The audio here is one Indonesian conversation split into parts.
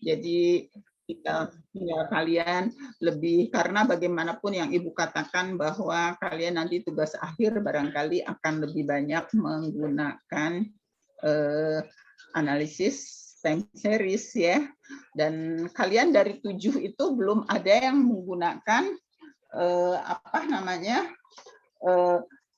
Jadi tinggal kalian lebih, karena bagaimanapun yang Ibu katakan bahwa kalian nanti tugas akhir barangkali akan lebih banyak menggunakan analisis time series ya. Dan kalian dari 7 itu belum ada yang menggunakan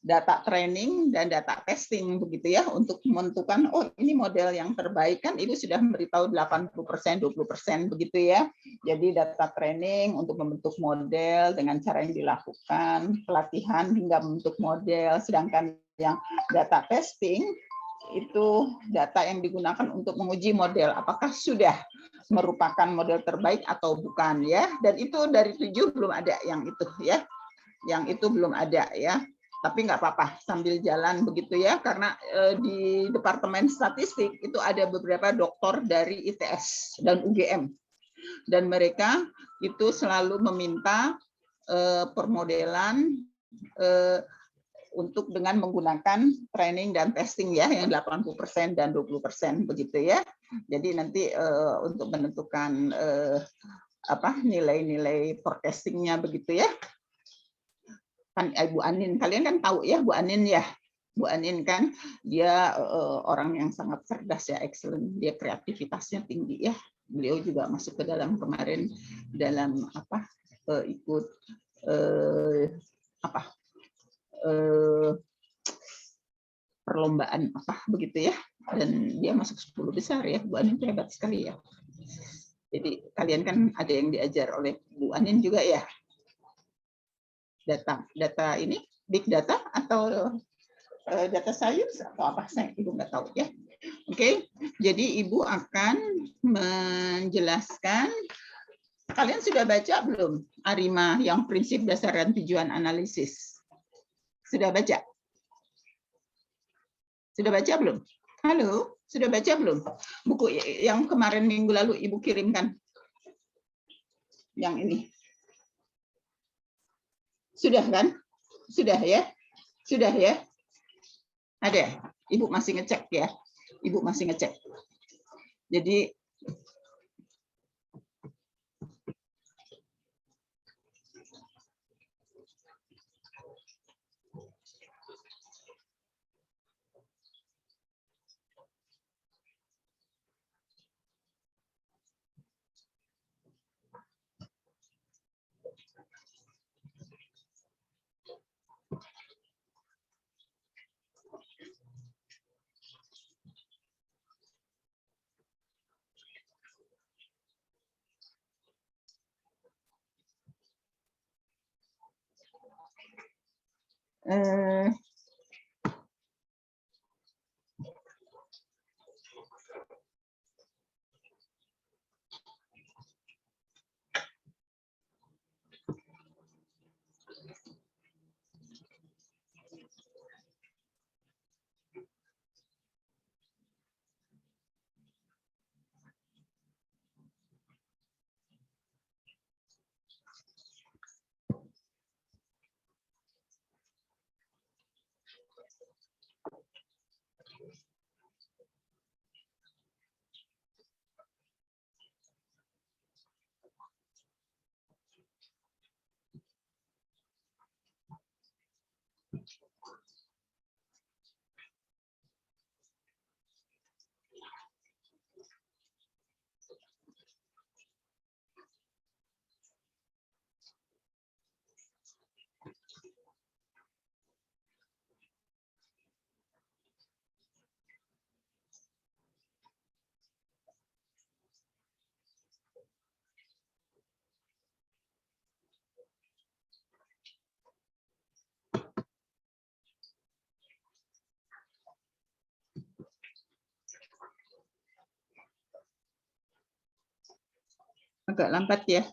data training dan data testing begitu ya, untuk menentukan oh ini model yang terbaik. Kan Ibu sudah memberitahu 80%, 20% begitu ya. Jadi data training untuk membentuk model dengan cara yang dilakukan, pelatihan hingga membentuk model, sedangkan yang data testing itu data yang digunakan untuk menguji model apakah sudah merupakan model terbaik atau bukan ya. Dan itu dari 7 belum ada yang itu ya. Yang itu belum ada ya. Tapi nggak apa-apa sambil jalan begitu ya, karena di Departemen Statistik itu ada beberapa doktor dari ITS dan UGM, dan mereka itu selalu meminta permodelan untuk dengan menggunakan training dan testing ya, yang 80% dan 20% begitu ya. Jadi nanti untuk menentukan nilai-nilai forecastingnya begitu ya. Kan Bu Anin, kalian kan tahu ya Bu Anin ya. Bu Anin kan dia orang yang sangat cerdas ya, excellent, dia kreativitasnya tinggi ya. Beliau juga masuk ke dalam kemarin dalam ikut perlombaan begitu ya, dan dia masuk 10 besar ya. Bu Anin hebat sekali ya. Jadi kalian kan ada yang diajar oleh Bu Anin juga ya. Data ini big data atau data science atau apa, saya Ibu nggak tahu ya. Oke, jadi Ibu akan menjelaskan. Kalian sudah baca belum Arima yang prinsip dasar dan tujuan analisis? Sudah baca? Sudah baca belum? Halo, sudah baca belum? Buku yang kemarin minggu lalu Ibu kirimkan. Yang ini. Sudah kan? Sudah ya? Sudah ya? Ada? Ibu masih ngecek ya? Ibu masih ngecek. Jadi agak lambat ya.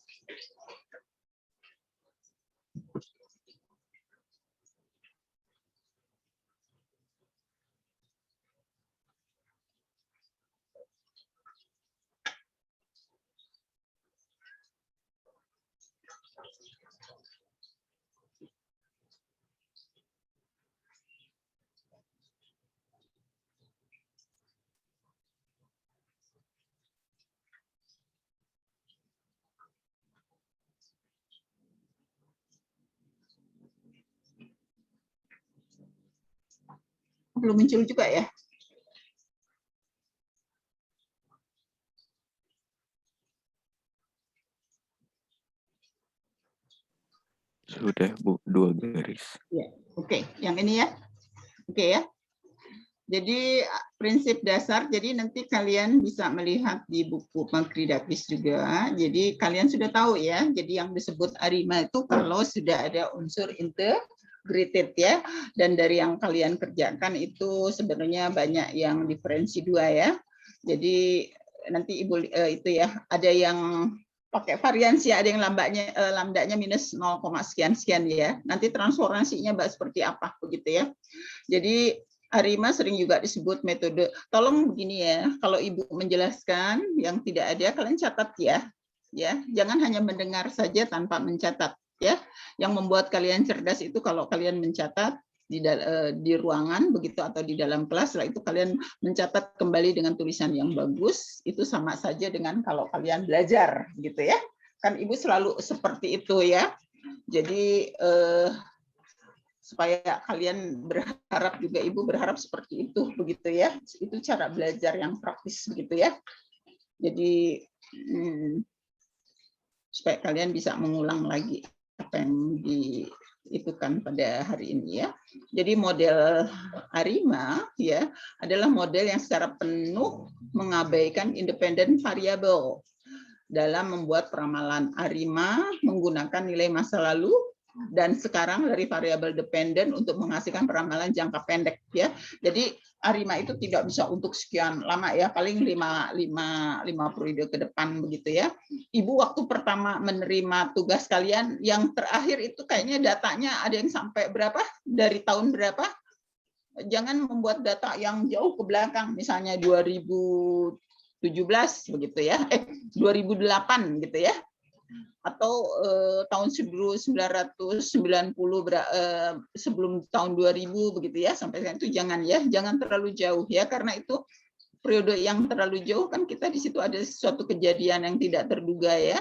belum muncul juga ya? Sudah, Bu, 2 garis. Ya, oke. Yang ini ya. Oke ya. Jadi prinsip dasar, jadi nanti kalian bisa melihat di buku Mangkridakis juga. Jadi kalian sudah tahu ya, jadi yang disebut ARIMA itu kalau sudah ada unsur integrated ya. Dan dari yang kalian kerjakan itu sebenarnya banyak yang diferensi 2 ya. Jadi nanti Ibu itu ya, ada yang pakai variansi, ada yang lambdanya minus 0, sekian ya. Nanti transformasinya Mbak seperti apa begitu ya. Jadi ARIMA sering juga disebut metode. Tolong begini ya, kalau Ibu menjelaskan yang tidak ada, kalian catat ya. Ya, jangan hanya mendengar saja tanpa mencatat ya. Yang membuat kalian cerdas itu kalau kalian mencatat di ruangan begitu atau di dalam kelas, setelah itu kalian mencatat kembali dengan tulisan yang bagus, itu sama saja dengan kalau kalian belajar gitu ya. Kan Ibu selalu seperti itu ya. Jadi supaya kalian berharap juga, Ibu berharap seperti itu begitu ya. Itu cara belajar yang praktis begitu ya. Jadi supaya kalian bisa mengulang lagi apa yang diitukan pada hari ini ya. Jadi model ARIMA ya adalah model yang secara penuh mengabaikan independent variable dalam membuat peramalan. ARIMA menggunakan nilai masa lalu dan sekarang dari variabel dependent untuk menghasilkan peramalan jangka pendek ya. Jadi ARIMA itu tidak bisa untuk sekian lama ya, paling 5 periode ke depan begitu ya. Ibu waktu pertama menerima tugas kalian yang terakhir itu kayaknya datanya ada yang sampai berapa? Dari tahun berapa? Jangan membuat data yang jauh ke belakang, misalnya 2017 begitu ya. 2008 gitu ya. Atau tahun 1990 sebelum tahun 2000 begitu ya, sampai sekarang itu jangan ya, jangan terlalu jauh ya, karena itu periode yang terlalu jauh kan kita di situ ada suatu kejadian yang tidak terduga ya.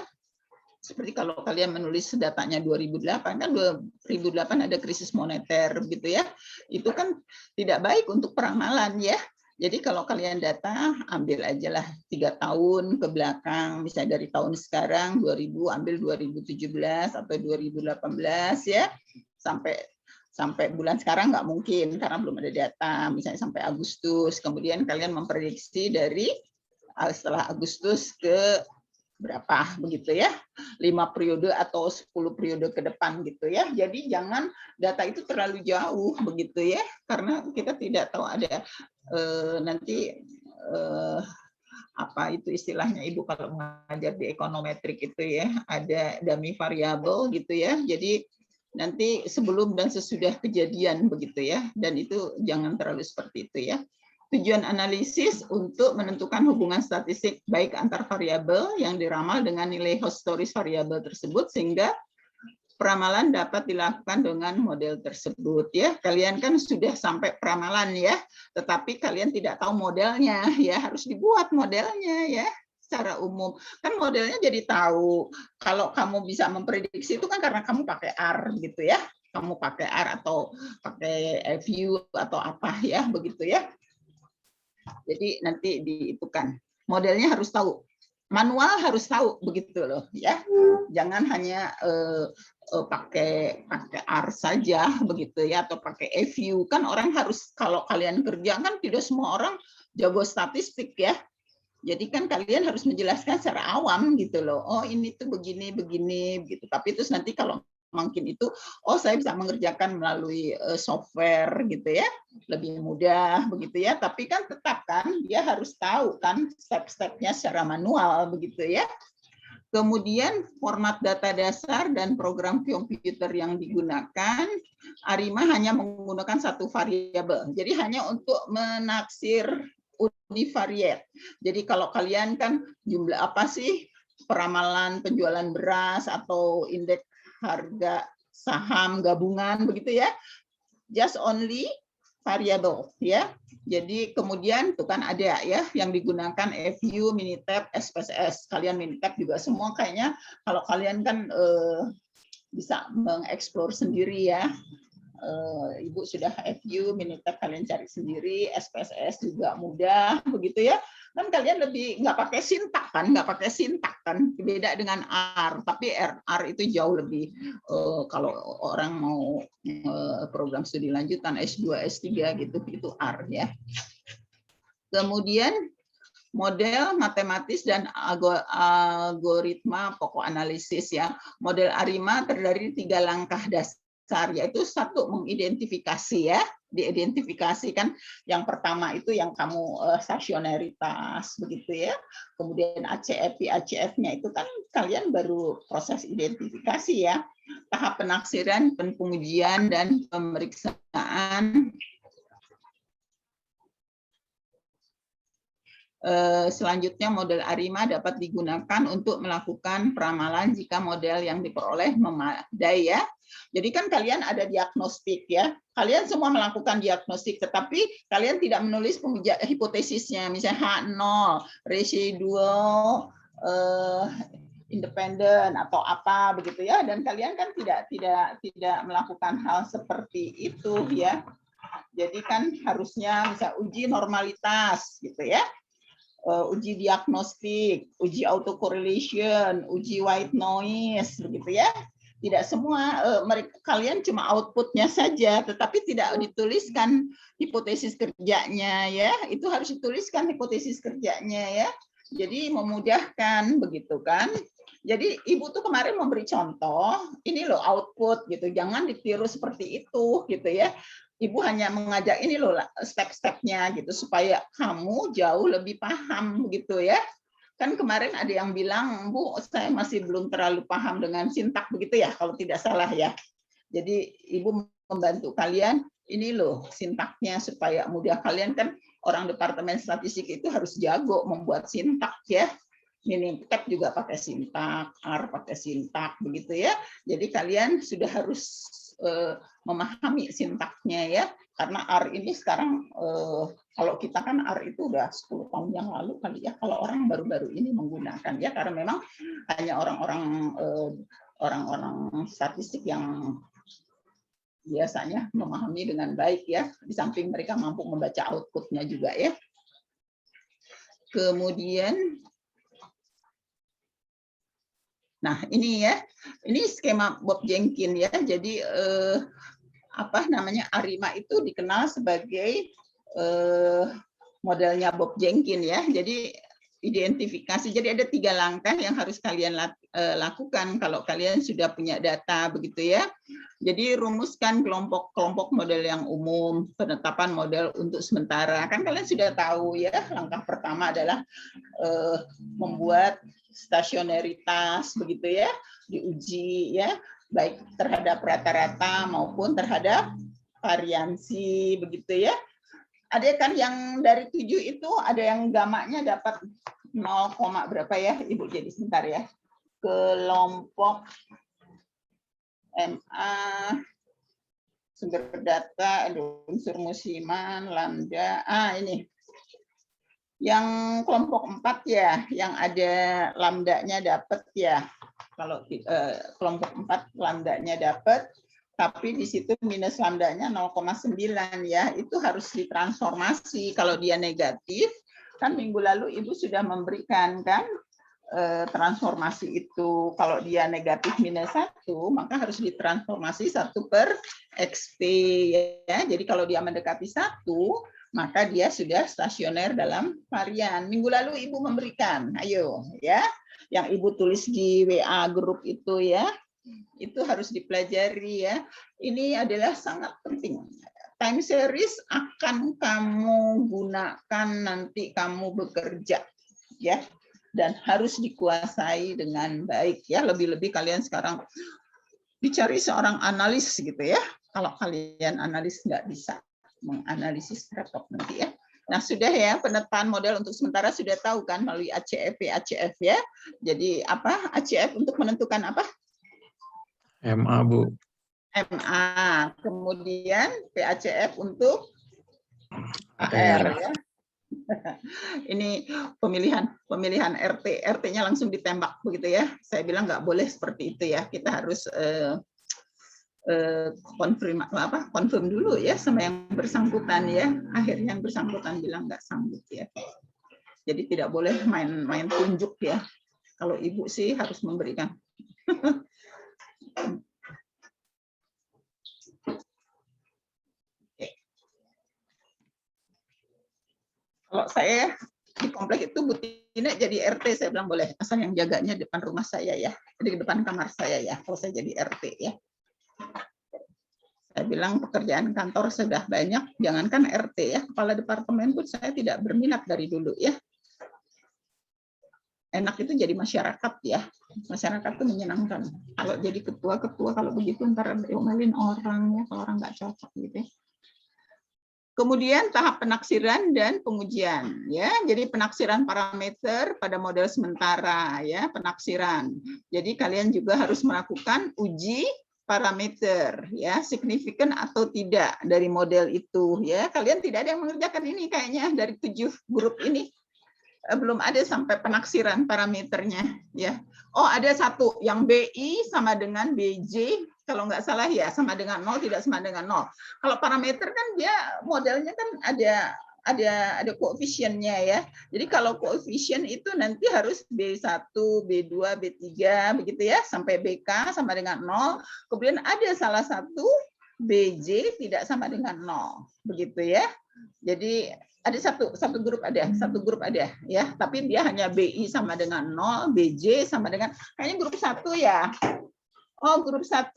Seperti kalau kalian menulis datanya 2008 kan 2008 ada krisis moneter gitu ya. Itu kan tidak baik untuk peramalan ya. Jadi kalau kalian data, ambil aja lah 3 tahun ke belakang, misalnya dari tahun sekarang 2000, ambil 2017 atau 2018 ya, sampai bulan sekarang nggak mungkin karena belum ada data, misalnya sampai Agustus, kemudian kalian memprediksi dari setelah Agustus ke berapa begitu ya, 5 periode atau 10 periode ke depan gitu ya. Jadi jangan data itu terlalu jauh begitu ya, karena kita tidak tahu ada nanti apa itu istilahnya Ibu kalau mengajar di ekonometrik itu ya, ada dummy variable gitu ya. Jadi nanti sebelum dan sesudah kejadian begitu ya, dan itu jangan terlalu seperti itu ya. Tujuan analisis untuk menentukan hubungan statistik baik antar variabel yang diramal dengan nilai historis variabel tersebut sehingga peramalan dapat dilakukan dengan model tersebut ya. Kalian kan sudah sampai peramalan ya, tetapi kalian tidak tahu modelnya ya, harus dibuat modelnya ya. Secara umum kan modelnya jadi tahu. Kalau kamu bisa memprediksi itu kan karena kamu pakai R gitu ya. Kamu pakai R atau pakai view atau apa ya begitu ya. Jadi nanti diitukan. Modelnya harus tahu. Manual harus tahu begitu loh ya. Jangan hanya pakai R saja begitu ya, atau pakai EView. Kan orang harus, kalau kalian kerja kan tidak semua orang jago statistik ya. Jadi kan kalian harus menjelaskan secara awam gitu loh. Oh ini tuh begini gitu. Tapi terus nanti kalau mungkin itu, oh saya bisa mengerjakan melalui software gitu ya, lebih mudah begitu ya. Tapi kan tetap kan dia harus tahu kan step-stepnya secara manual begitu ya. Kemudian format data dasar dan program komputer yang digunakan, ARIMA hanya menggunakan satu variabel. Jadi hanya untuk menaksir univariate. Jadi kalau kalian kan jumlah apa sih peramalan penjualan beras atau indeks harga saham gabungan begitu ya, just only variable ya. Jadi kemudian itu kan ada ya yang digunakan EView, Minitab, SPSS. Kalian Minitab juga semua kayaknya kalau kalian kan bisa mengeksplor sendiri ya. Ibu sudah FU, Minitab kalian cari sendiri, SPSS juga mudah, begitu ya. Kan kalian lebih nggak pakai sintak kan, beda dengan R, tapi R itu jauh lebih kalau orang mau program studi lanjutan S2, S3 gitu, itu R ya. Kemudian model matematis dan algoritma pokok analisis ya. Model ARIMA terdiri 3 langkah dasar, yaitu satu mengidentifikasi ya, diidentifikasikan yang pertama itu yang kamu stasioneritas begitu ya. Kemudian ACF-nya itu kan kalian baru proses identifikasi ya. Tahap penaksiran, pengujian dan pemeriksaan. Selanjutnya model ARIMA dapat digunakan untuk melakukan peramalan jika model yang diperoleh memadai ya. Jadi kan kalian ada diagnostik ya. Kalian semua melakukan diagnostik, tetapi kalian tidak menulis hipotesisnya, misalnya H0, residual, independen atau apa begitu ya. Dan kalian kan tidak melakukan hal seperti itu ya. Jadi kan harusnya misalnya uji normalitas gitu ya. Uji diagnostik, uji autocorrelation, uji white noise, begitu ya. Tidak semua kalian cuma outputnya saja, tetapi tidak dituliskan hipotesis kerjanya ya. Itu harus dituliskan hipotesis kerjanya ya. Jadi memudahkan begitu kan. Jadi ibu tuh kemarin memberi contoh, ini loh output gitu, jangan ditiru seperti itu gitu ya. Ibu hanya mengajak ini loh step-stepnya gitu supaya kamu jauh lebih paham gitu ya. Kan kemarin ada yang bilang, Bu, saya masih belum terlalu paham dengan sintak begitu ya, kalau tidak salah ya. Jadi Ibu membantu kalian, ini loh sintaknya supaya mudah. Kalian kan orang Departemen Statistik itu harus jago membuat sintak ya. Minitab juga pakai sintak, R pakai sintak begitu ya. Jadi kalian sudah harus memahami sintaknya ya, karena R ini sekarang kalau kita kan R itu udah 10 tahun yang lalu kali ya, kalau orang baru-baru ini menggunakan ya, karena memang hanya orang-orang statistik yang biasanya memahami dengan baik ya, di samping mereka mampu membaca outputnya juga ya. Kemudian nah ini ya, ini skema Bob Jenkins ya. Jadi apa namanya, ARIMA itu dikenal sebagai modelnya Bob Jenkins ya. Jadi identifikasi. Jadi ada 3 langkah yang harus kalian lakukan kalau kalian sudah punya data begitu ya. Jadi rumuskan kelompok-kelompok model yang umum, penetapan model untuk sementara. Kan kalian sudah tahu ya, langkah pertama adalah membuat stasioneritas begitu ya, diuji ya, baik terhadap rata-rata maupun terhadap variansi begitu ya. Ada kan yang dari 7 itu ada yang gamanya dapat 0, berapa ya Ibu, jadi sebentar ya. Kelompok MA, sumber data, unsur musiman, lambda, ini. Yang kelompok 4 ya, yang ada lambdanya dapat ya. Kalau kelompok 4 lambdanya dapat, tapi di situ minus lambdanya 0,9 ya, itu harus ditransformasi. Kalau dia negatif, kan minggu lalu Ibu sudah memberikan kan transformasi itu. Kalau dia negatif minus 1, maka harus ditransformasi 1/XP ya. Jadi kalau dia mendekati 1, maka dia sudah stasioner dalam varian. Minggu lalu Ibu memberikan, ayo ya, yang Ibu tulis di WA grup itu ya, itu harus dipelajari ya. Ini adalah sangat penting. Time series akan kamu gunakan nanti kamu bekerja ya, dan harus dikuasai dengan baik ya. Lebih-lebih kalian sekarang dicari seorang analis gitu ya. Kalau kalian analis nggak bisa menganalisis repot nanti ya. Nah, sudah ya, penataan model untuk sementara sudah tahu kan melalui ACF ya. Jadi apa ACF untuk menentukan apa? MA, Bu. MA. Kemudian PACF untuk AR ya. Ini pemilihan RT-nya langsung ditembak begitu ya. Saya bilang nggak boleh seperti itu ya. Kita harus confirm dulu ya sama yang bersangkutan ya. Akhirnya yang bersangkutan bilang nggak sanggup ya. Jadi tidak boleh main tunjuk ya. Kalau ibu sih harus memberikan. Kalau saya di komplek itu Bu Tina jadi RT, saya bilang boleh, asal yang jaganya depan rumah saya ya, di depan kamar saya ya, kalau saya jadi RT ya. Saya bilang pekerjaan kantor sudah banyak, jangankan RT ya, kepala departemen pun saya tidak berminat dari dulu ya. Enak itu jadi masyarakat ya, masyarakat itu menyenangkan. Kalau jadi ketua-ketua kalau begitu ntar diomelin orang ya, kalau orang nggak cocok gitu ya. Kemudian tahap penaksiran dan pengujian ya. Jadi penaksiran parameter pada model sementara ya, penaksiran. Jadi kalian juga harus melakukan uji parameter ya, signifikan atau tidak dari model itu ya. Kalian tidak ada yang mengerjakan ini kayaknya dari 7 grup ini. Belum ada sampai penaksiran parameternya ya. Oh, ada satu yang BI sama dengan BJ, kalau nggak salah ya, sama dengan 0, tidak sama dengan 0. Kalau parameter kan dia modelnya kan ada koefisiennya ya. Jadi kalau koefisien itu nanti harus B1, B2, B3 begitu ya, sampai BK sama dengan 0. Kemudian ada salah satu BJ tidak sama dengan 0, begitu ya. Jadi ada satu grup ada ya, tapi dia hanya BI sama dengan 0, BJ sama dengan kayaknya grup 1 ya. Oh, grup 1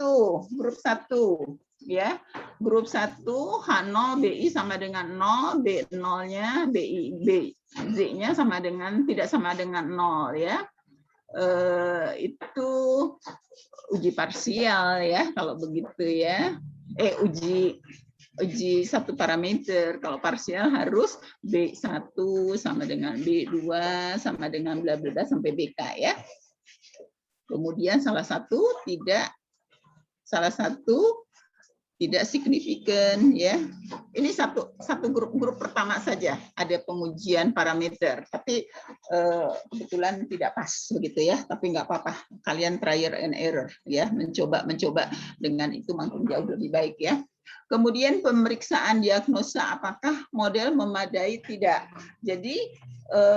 ya. Grup 1 H0 BI sama dengan 0, B0-nya BJ-nya sama dengan tidak sama dengan 0 ya. Itu uji parsial ya kalau begitu ya. Uji satu parameter, kalau parsial harus B1 sama dengan B2 sama dengan bla bla sampai BK ya. Kemudian salah satu tidak signifikan ya. Ini satu grup pertama saja ada pengujian parameter, tapi kebetulan tidak pas begitu ya. Tapi nggak apa-apa, kalian trial and error ya, mencoba dengan itu makin jauh lebih baik ya. Kemudian pemeriksaan diagnosa apakah model memadai tidak. Jadi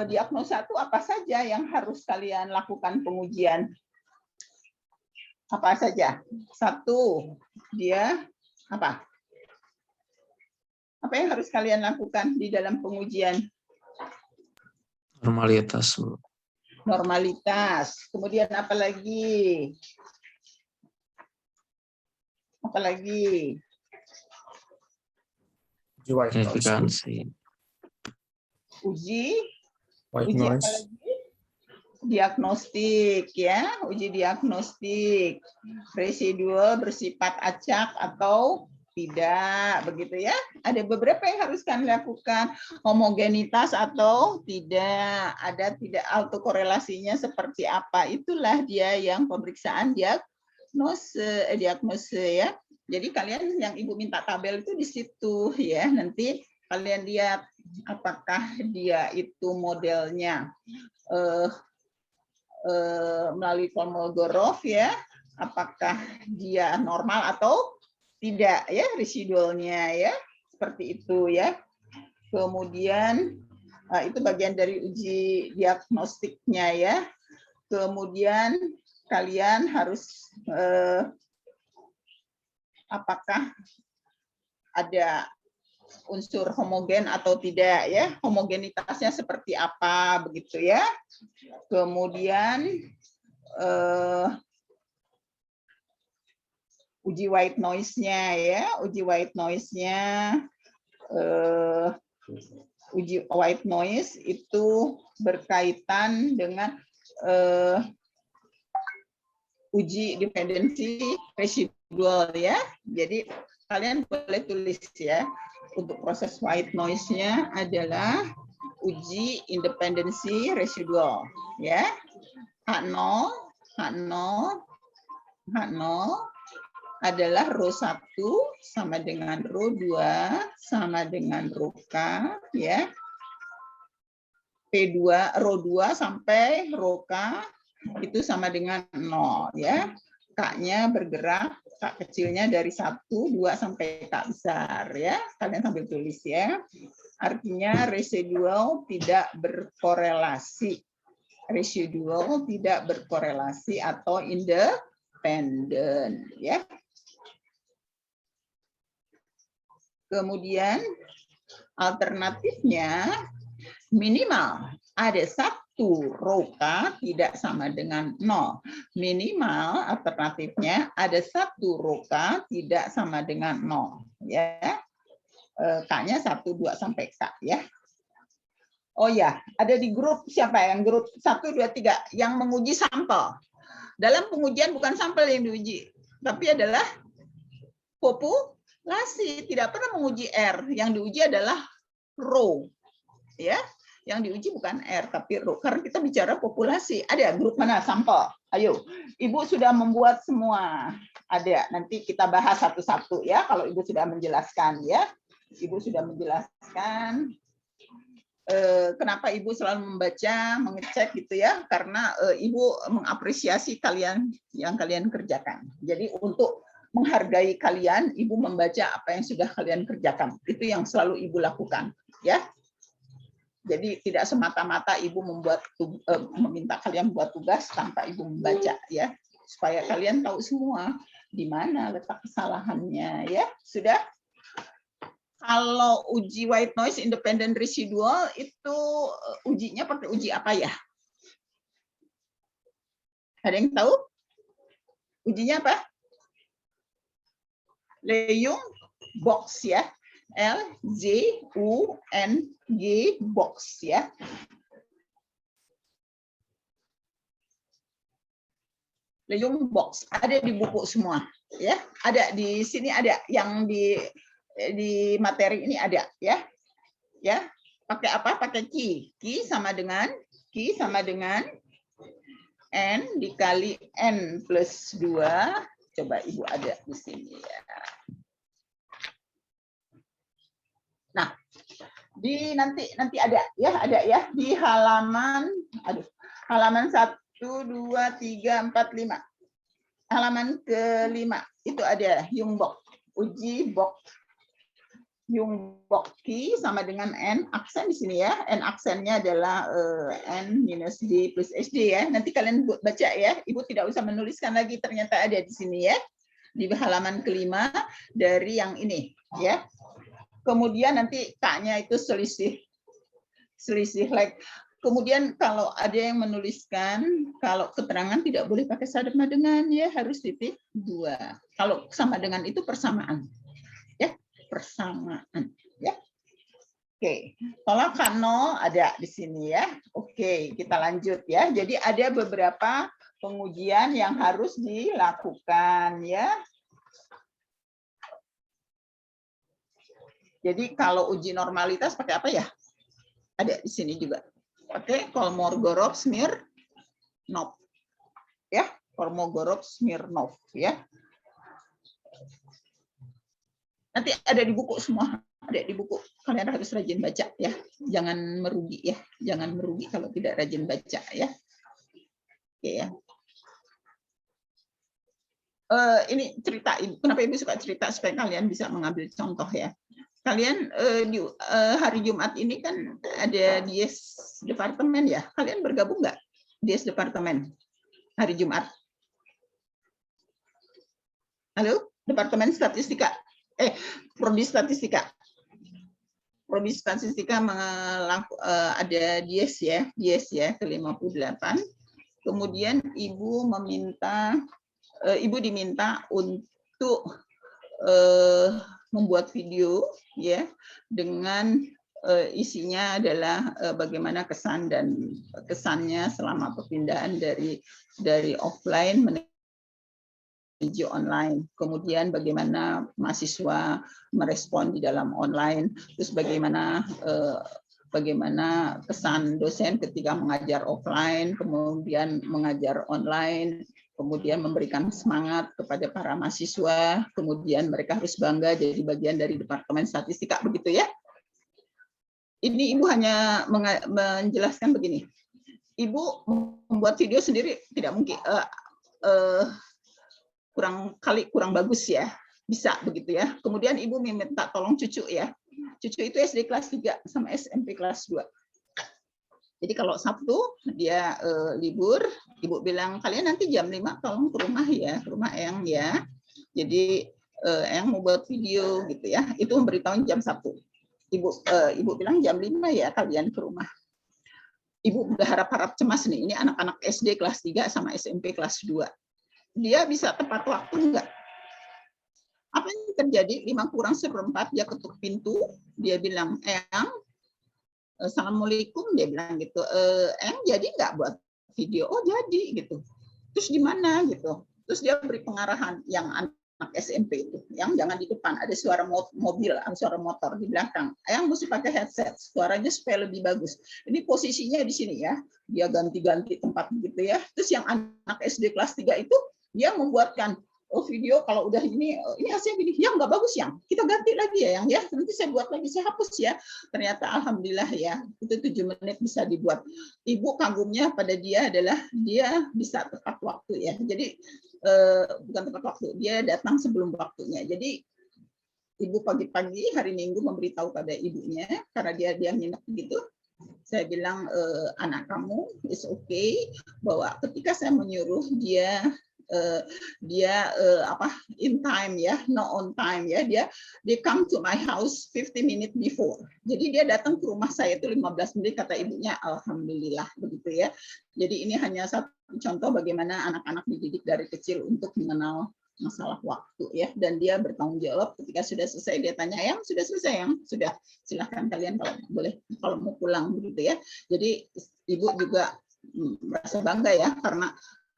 diagnosa itu apa saja yang harus kalian lakukan pengujian? Apa saja? Satu, dia apa? Apa yang harus kalian lakukan di dalam pengujian? Normalitas, Bu. Normalitas. Kemudian apa lagi? Apa lagi? Signifikansi. Uji White apa noise. lagi? Diagnostik ya, uji diagnostik. Residual bersifat acak atau tidak, begitu ya. Ada beberapa yang harus kalian lakukan. Homogenitas atau tidak, ada tidak autokorelasinya seperti apa. Itulah dia yang pemeriksaan diagnose ya. Jadi kalian yang Ibu minta tabel itu di situ ya. Nanti kalian lihat apakah dia itu modelnya melalui Kolmogorov ya, apakah dia normal atau tidak ya, residualnya ya, seperti itu ya. Kemudian itu bagian dari uji diagnostiknya ya. Kemudian kalian harus apakah ada unsur homogen atau tidak ya, homogenitasnya seperti apa begitu ya. Kemudian uji white noise-nya ya, uji white noise itu berkaitan dengan uji dependensi residual ya. Jadi kalian boleh tulis ya, untuk proses white noise-nya adalah uji independensi residual ya. H0 adalah rho 1 sama dengan rho 2 sama dengan rho K ya. P2 rho 2 sampai rho K itu sama dengan 0 ya. K-nya bergerak K kecilnya dari 1, 2 sampai K besar ya. Kalian sambil tulis ya. Artinya residual tidak berkorelasi. Residual tidak berkorelasi atau independen ya. Kemudian alternatifnya minimal ada 1 row K tidak sama dengan 0. Minimal alternatifnya ada 1 row K tidak sama dengan 0 ya. K-nya 1, 2 sampai K ya. Oh ya, ada di grup siapa yang grup 1, 2, 3 yang menguji sampel. Dalam pengujian bukan sampel yang diuji, tapi adalah populasi. Tidak pernah menguji R, yang diuji adalah row. Ya, yang diuji bukan R tapi row. Karena kita bicara populasi. Ada grup mana sampel? Ayo, Ibu sudah membuat semua. Ada. Nanti kita bahas satu-satu ya kalau Ibu sudah menjelaskan ya. Ibu sudah menjelaskan kenapa Ibu selalu membaca, mengecek gitu ya, karena Ibu mengapresiasi kalian yang kalian kerjakan. Jadi untuk menghargai kalian, Ibu membaca apa yang sudah kalian kerjakan. Itu yang selalu Ibu lakukan, ya. Jadi tidak semata-mata Ibu meminta kalian buat tugas tanpa Ibu membaca, ya, supaya kalian tahu semua di mana letak kesalahannya, ya. Sudah? Kalau uji white noise independent residual itu ujinya pakai uji apa ya? Ada yang tahu? Ujinya apa? Leung box ya. LJUNG box ya. Leung box ada di buku semua ya. Ada di sini, ada yang di materi ini ada ya. Ya, pakai apa? Pakai Q. Q sama dengan N dikali N plus 2. Coba Ibu ada di sini ya. Nah, nanti ada ya di halaman halaman 1 2 3 4 5. Halaman ke-5 itu ada Yung box. Uji box Yung box Q sama dengan N aksen di sini ya. N aksennya adalah N minus D plus SD ya. Nanti kalian baca ya. Ibu tidak usah menuliskan lagi, ternyata ada di sini ya. Di halaman ke-5 dari yang ini ya. Kemudian nanti K-nya itu selisih like. Kemudian kalau ada yang menuliskan kalau keterangan tidak boleh pakai sama dengan ya, harus titik 2. Kalau sama dengan itu persamaan. Ya, persamaan ya. Oke, tolak K0 ada di sini ya. Oke, kita lanjut ya. Jadi ada beberapa pengujian yang harus dilakukan ya. Jadi kalau uji normalitas pakai apa ya? Ada di sini juga. Pakai Kolmogorov-Smirnov. Ya, Kolmogorov-Smirnov ya. Nanti ada di buku semua, ada di buku. Kalian harus rajin baca ya. Jangan merugi ya. Jangan merugi kalau tidak rajin baca ya. Oke ya. Ini cerita, kenapa Ibu suka cerita supaya kalian bisa mengambil contoh ya. Kalian di hari Jumat ini kan ada dies departemen ya. Kalian bergabung nggak dies departemen hari Jumat? Halo, Departemen Statistika. Prodi Statistika. Prodi Statistika ada dies ya ke-58. Kemudian Ibu diminta untuk membuat video ya dengan isinya adalah bagaimana kesan dan kesannya selama perpindahan dari offline menuju online. Kemudian bagaimana mahasiswa merespon di dalam online, terus bagaimana kesan dosen ketika mengajar offline, kemudian mengajar online, kemudian memberikan semangat kepada para mahasiswa, kemudian mereka harus bangga jadi bagian dari Departemen Statistika, begitu ya. Ini Ibu hanya menjelaskan begini. Ibu membuat video sendiri tidak mungkin, kurang bagus ya, bisa begitu ya. Kemudian ibu minta tolong cucu ya, cucu itu SD kelas 3 sama SMP kelas 2. Jadi kalau Sabtu dia libur, ibu bilang kalian nanti jam 5 tolong ke rumah ya, ke rumah Eyang ya. Jadi Eyang mau buat video gitu ya, itu memberitahu jam 1. Ibu bilang jam 5 ya kalian ke rumah. Ibu udah harap-harap cemas nih, ini anak-anak SD kelas 3 sama SMP kelas 2. Dia bisa tepat waktu enggak? Apa yang terjadi? 5 kurang seperempat dia ketuk pintu, dia bilang, Eyang, Assalamualaikum, dia bilang gitu, Eyang jadi nggak buat video? Oh jadi gitu. Terus gimana gitu? Terus dia beri pengarahan yang anak SMP itu, yang jangan di depan, ada suara mobil, suara motor di belakang. Yang mesti pakai headset, suaranya supaya lebih bagus. Ini posisinya di sini ya, dia ganti-ganti tempat gitu ya. Terus yang anak SD kelas 3 itu, dia membuatkan video kalau udah ini hasilnya gini, yang nggak bagus yang kita ganti lagi ya, yang ya nanti saya buat lagi, saya hapus ya. Ternyata alhamdulillah ya, itu 7 menit bisa dibuat. Ibu kagumnya pada dia adalah dia bisa tepat waktu ya. Jadi bukan tepat waktu, dia datang sebelum waktunya. Jadi ibu pagi-pagi hari Minggu memberitahu pada ibunya karena dia nginep gitu. Saya bilang anak kamu is okay bahwa ketika saya menyuruh dia in time ya, no on time ya, dia come to my house 50 minutes before. Jadi dia datang ke rumah saya itu 15 menit, kata ibunya, alhamdulillah begitu ya. Jadi ini hanya satu contoh bagaimana anak-anak dididik dari kecil untuk mengenal masalah waktu ya, dan dia bertanggung jawab ketika sudah selesai dia tanya, yang sudah selesai, yang sudah, silahkan kalian kalau boleh kalau mau pulang begitu ya. Jadi ibu juga merasa bangga ya karena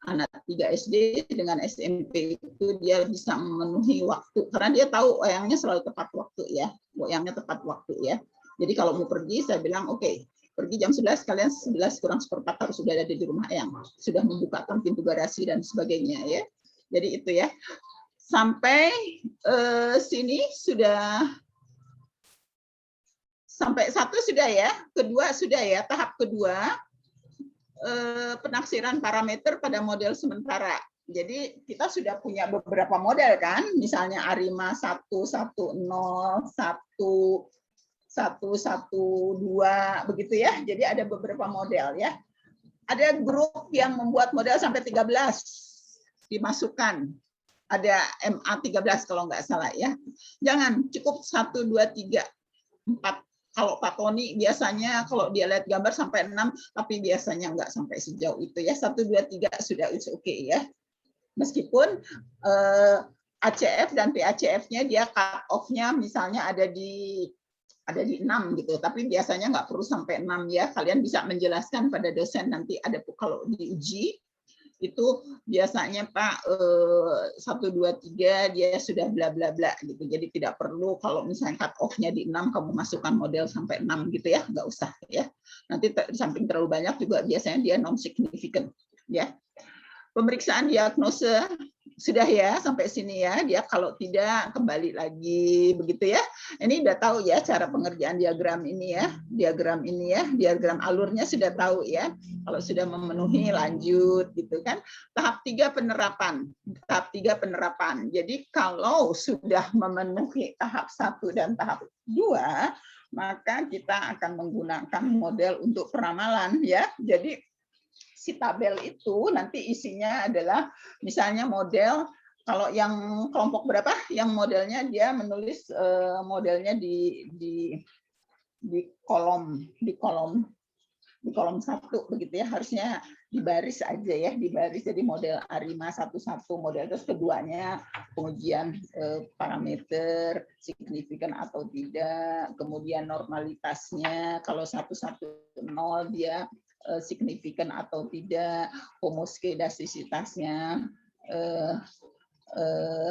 anak 3 SD dengan SMP itu dia bisa memenuhi waktu karena dia tahu Eyangnya selalu tepat waktu ya, Eyangnya tepat waktu ya. Jadi kalau mau pergi saya bilang oke, pergi jam 11, kalian 11 kurang seperempat harus sudah ada di rumah Eyang, sudah membukakan pintu garasi dan sebagainya ya. Jadi itu ya. Sampai sini sudah, sampai 1 sudah ya, kedua sudah ya, tahap kedua penaksiran parameter pada model sementara. Jadi kita sudah punya beberapa model kan, misalnya ARIMA 1, 1, 0, 1, 1, 1, 2, begitu ya. Jadi ada beberapa model ya. Ada grup yang membuat model sampai 13 dimasukkan. Ada MA 13 kalau nggak salah ya. Jangan, cukup 1, 2, 3, 4. Kalau Pak Tony biasanya kalau dia lihat gambar sampai 6, tapi biasanya nggak sampai sejauh itu ya. 1, 2, 3 sudah oke ya. Meskipun ACF dan PACF-nya dia cut off-nya misalnya ada di 6 gitu, tapi biasanya nggak perlu sampai 6 ya. Kalian bisa menjelaskan pada dosen nanti ada kalau diuji. Itu biasanya Pak 1, 2, 3 dia sudah bla bla bla gitu. Jadi tidak perlu kalau misalnya cut off-nya di 6 kamu masukkan model sampai 6 gitu ya, nggak usah ya. Nanti di samping terlalu banyak juga biasanya dia non significant ya. Pemeriksaan diagnosa sudah ya sampai sini ya. Dia kalau tidak kembali lagi begitu ya. Ini udah tahu ya cara pengerjaan diagram ini ya. Diagram ini ya, diagram alurnya sudah tahu ya. Kalau sudah memenuhi lanjut gitu kan. Tahap 3 penerapan. Tahap 3 penerapan. Jadi kalau sudah memenuhi tahap 1 dan tahap 2, maka kita akan menggunakan model untuk peramalan ya. Jadi si tabel itu nanti isinya adalah misalnya model, kalau yang kelompok berapa yang modelnya dia menulis modelnya di kolom 1 begitu ya, harusnya di baris aja ya, di baris. Jadi model ARIMA 1, model terus keduanya pengujian parameter signifikan atau tidak, kemudian normalitasnya kalau 1, 0 dia signifikan atau tidak, homoskedastisitasnya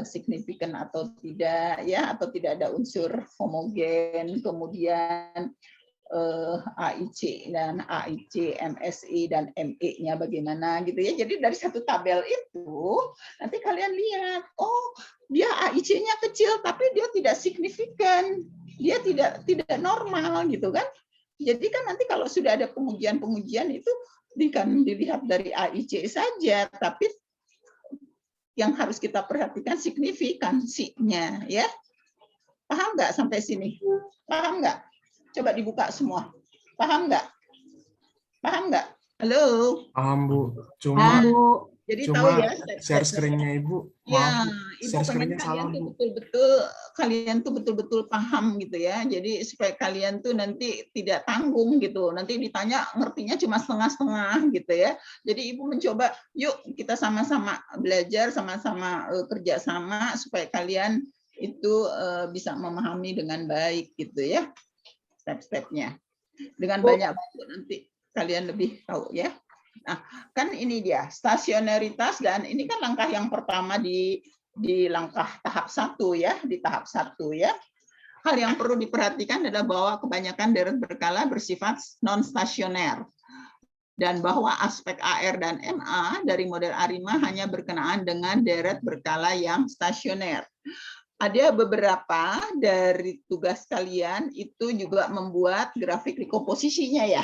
signifikan atau tidak ya, atau tidak ada unsur homogen, kemudian AIC dan AIC, MSI dan ME-nya bagaimana gitu ya. Jadi dari satu tabel itu nanti kalian lihat, oh dia AIC-nya kecil tapi dia tidak signifikan, dia tidak normal gitu kan. Jadi kan nanti kalau sudah ada pengujian itu kan dilihat dari AIC saja, tapi yang harus kita perhatikan signifikansinya, ya. Paham nggak sampai sini? Paham nggak? Coba dibuka semua. Paham nggak? Paham nggak? Halo? Paham, Bu. Cuma Jadi tahu ya share screen-nya Ibu. Ya, Maaf, Ibu share pengen screen-nya salah, Bu. kalian tuh betul-betul paham gitu ya. Jadi supaya kalian tuh nanti tidak tanggung gitu. Nanti ditanya ngertinya cuma setengah-setengah gitu ya. Jadi Ibu mencoba, yuk kita sama-sama belajar, sama-sama kerjasama supaya kalian itu bisa memahami dengan baik gitu ya. Step-stepnya. Dengan banyak waktu nanti kalian lebih tahu ya. Nah, kan ini dia stasionaritas, dan ini kan langkah yang pertama di langkah tahap 1 ya, di tahap 1 ya. Hal yang perlu diperhatikan adalah bahwa kebanyakan deret berkala bersifat non stasioner, dan bahwa aspek AR dan MA dari model ARIMA hanya berkenaan dengan deret berkala yang stasioner. Ada beberapa dari tugas kalian itu juga membuat grafik dekomposisinya ya.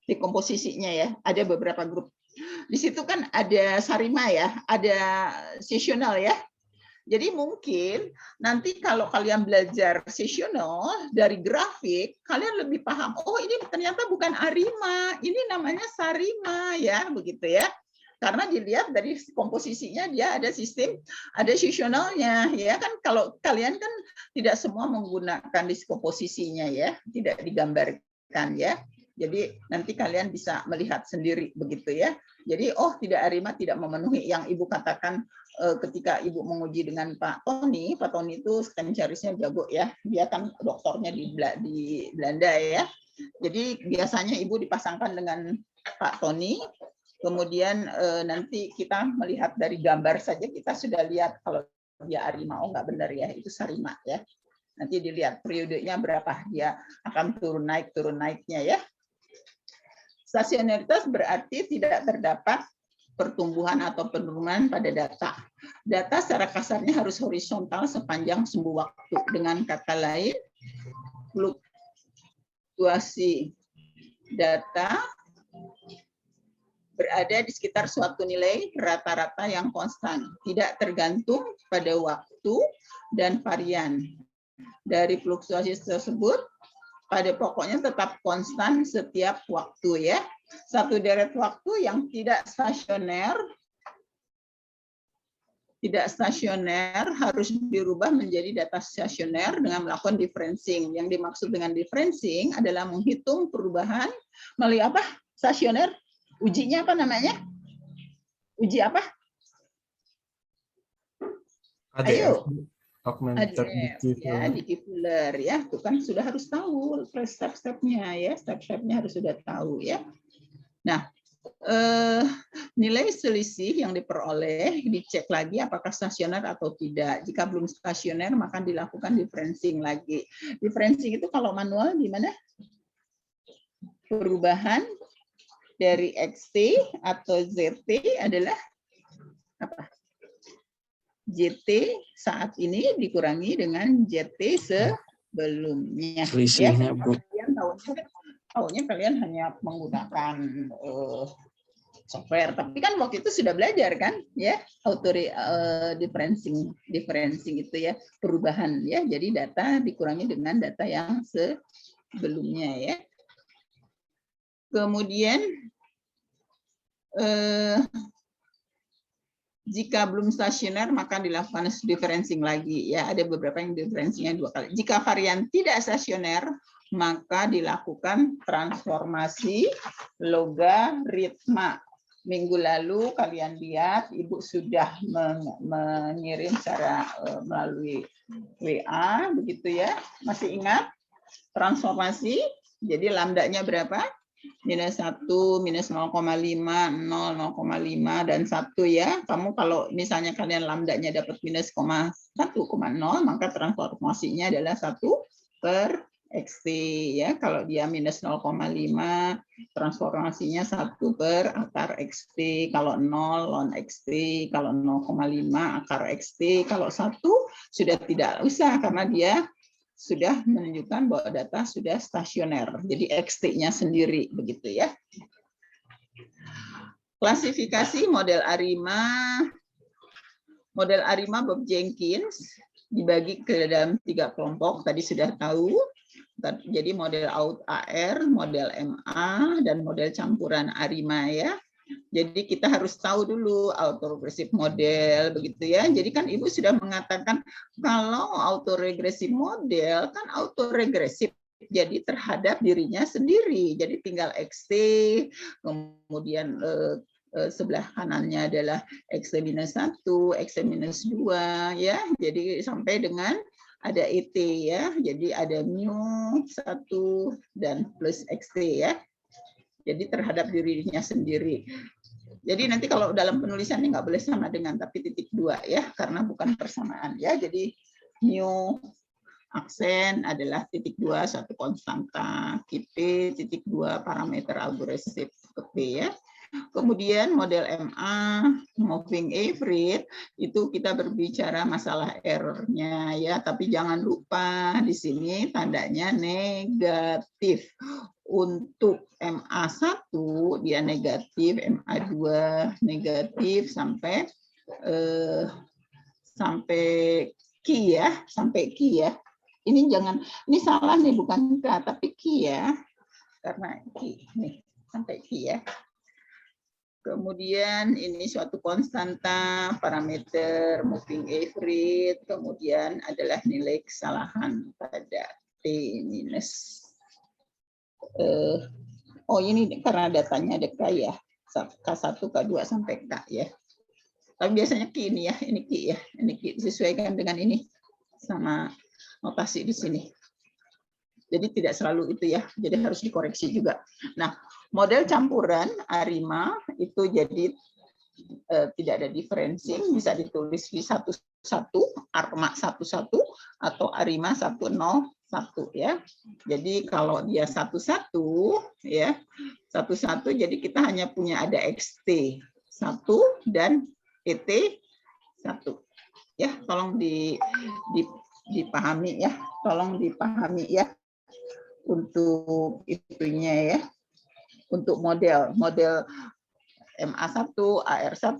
Dekomposisinya ya, ada beberapa grup. Di situ kan ada sarima ya, ada sesional ya. Jadi mungkin nanti kalau kalian belajar sesional dari grafik, kalian lebih paham, oh ini ternyata bukan arima, ini namanya sarima ya, begitu ya. Karena dilihat dari komposisinya dia ada sistem, ada sesionalnya ya kan. Kalau kalian kan tidak semua menggunakan diskomposisinya ya, tidak digambarkan ya. Jadi nanti kalian bisa melihat sendiri begitu ya. Jadi tidak arima tidak memenuhi yang Ibu katakan ketika Ibu menguji dengan Pak Tony. Pak Tony itu skencarisnya jago ya. Dia kan doktornya di Belanda ya. Jadi biasanya Ibu dipasangkan dengan Pak Tony. Kemudian nanti kita melihat dari gambar saja kita sudah lihat kalau dia arima, nggak benar ya, itu sarima ya. Nanti dilihat periodenya berapa, dia akan turun naiknya ya. Stasionaritas berarti tidak terdapat pertumbuhan atau penurunan pada data. Data secara kasarnya harus horizontal sepanjang sumbu waktu. Dengan kata lain, fluktuasi data berada di sekitar suatu nilai rata-rata yang konstan, tidak tergantung pada waktu dan varian. Dari fluktuasi tersebut, pada pokoknya tetap konstan setiap waktu ya. Satu deret waktu yang tidak stasioner harus dirubah menjadi data stasioner dengan melakukan differencing. Yang dimaksud dengan differencing adalah menghitung perubahan melalui apa? Stasioner. Ujinya apa namanya? Uji apa? Ayo. Augmented Diffuller ya, itu kan sudah harus tahu step-stepnya ya, step-stepnya harus sudah tahu ya. Nah, nilai selisih yang diperoleh dicek lagi apakah stasioner atau tidak. Jika belum stasioner maka dilakukan differencing lagi. Differencing itu kalau manual gimana? Perubahan dari XT atau ZT adalah apa? JT saat ini dikurangi dengan JT sebelumnya. Selisihnya, ya, Bu. Kalian kalian hanya menggunakan software, tapi kan waktu itu sudah belajar kan, ya, differencing itu ya, perubahan ya. Jadi data dikurangi dengan data yang sebelumnya ya. Kemudian jika belum stasioner maka dilakukan differencing lagi ya. Ada beberapa yang differencingnya 2 kali. Jika varian tidak stasioner maka dilakukan transformasi logaritma. Minggu lalu kalian lihat Ibu sudah mengirim secara melalui WA begitu ya. Masih ingat transformasi? Jadi lambdanya berapa? Minus 1, minus 0,5, 0, 0,5, dan 1 ya. Kamu kalau misalnya kalian lambdanya dapat minus 1,0, maka transformasinya adalah 1 per XT ya. Kalau dia minus 0,5, transformasinya 1 per akar XT. Kalau 0, ln XT. Kalau 0,5, akar XT. Kalau 1, sudah tidak usah karena dia sudah menunjukkan bahwa data sudah stasioner. Jadi XT-nya sendiri begitu ya. Klasifikasi model ARIMA Model ARIMA Bob Jenkins dibagi ke dalam 3 kelompok, tadi sudah tahu. Jadi model AR, model MA, dan model campuran ARIMA ya. Jadi kita harus tahu dulu autoregressive model begitu ya. Jadi kan Ibu sudah mengatakan kalau autoregressive model kan autoregresif. Jadi terhadap dirinya sendiri. Jadi tinggal XT, kemudian sebelah kanannya adalah XT-1, XT-2 ya. Jadi sampai dengan ada ET ya. Jadi ada mu 1 dan plus XT ya. Jadi terhadap dirinya sendiri. Jadi nanti kalau dalam penulisannya nggak boleh sama dengan tapi titik 2 ya, karena bukan persamaan ya. Jadi mu aksen adalah titik 2 satu konstanta, P titik 2 parameter agresif P ya. Kemudian model MA moving average itu kita berbicara masalah errornya ya, tapi jangan lupa di sini tandanya negatif. Untuk MA1 dia negatif, MA2 negatif sampai Q ya, sampai Q ya. Ini jangan, ini salah nih, bukan K tapi Q ya, karena Q nih sampai Q ya. Kemudian ini suatu konstanta parameter moving average, kemudian adalah nilai kesalahan pada T minus. Oh ini karena datanya ada K ya, K1, K2 sampai K ya. Tapi biasanya Q ini ya, ini Q ya, ini Q disesuaikan dengan ini sama notasi di sini. Jadi tidak selalu itu ya, jadi harus dikoreksi juga. Nah, model campuran ARIMA itu jadi tidak ada differencing, bisa ditulis di 11, ARMA 11 atau ARIMA 101 ya. Jadi kalau dia 11 ya, 11 jadi kita hanya punya ada XT 1 dan ET 1. Ya, tolong dipahami ya, tolong dipahami ya untuk itunya ya, untuk model MA1, AR1,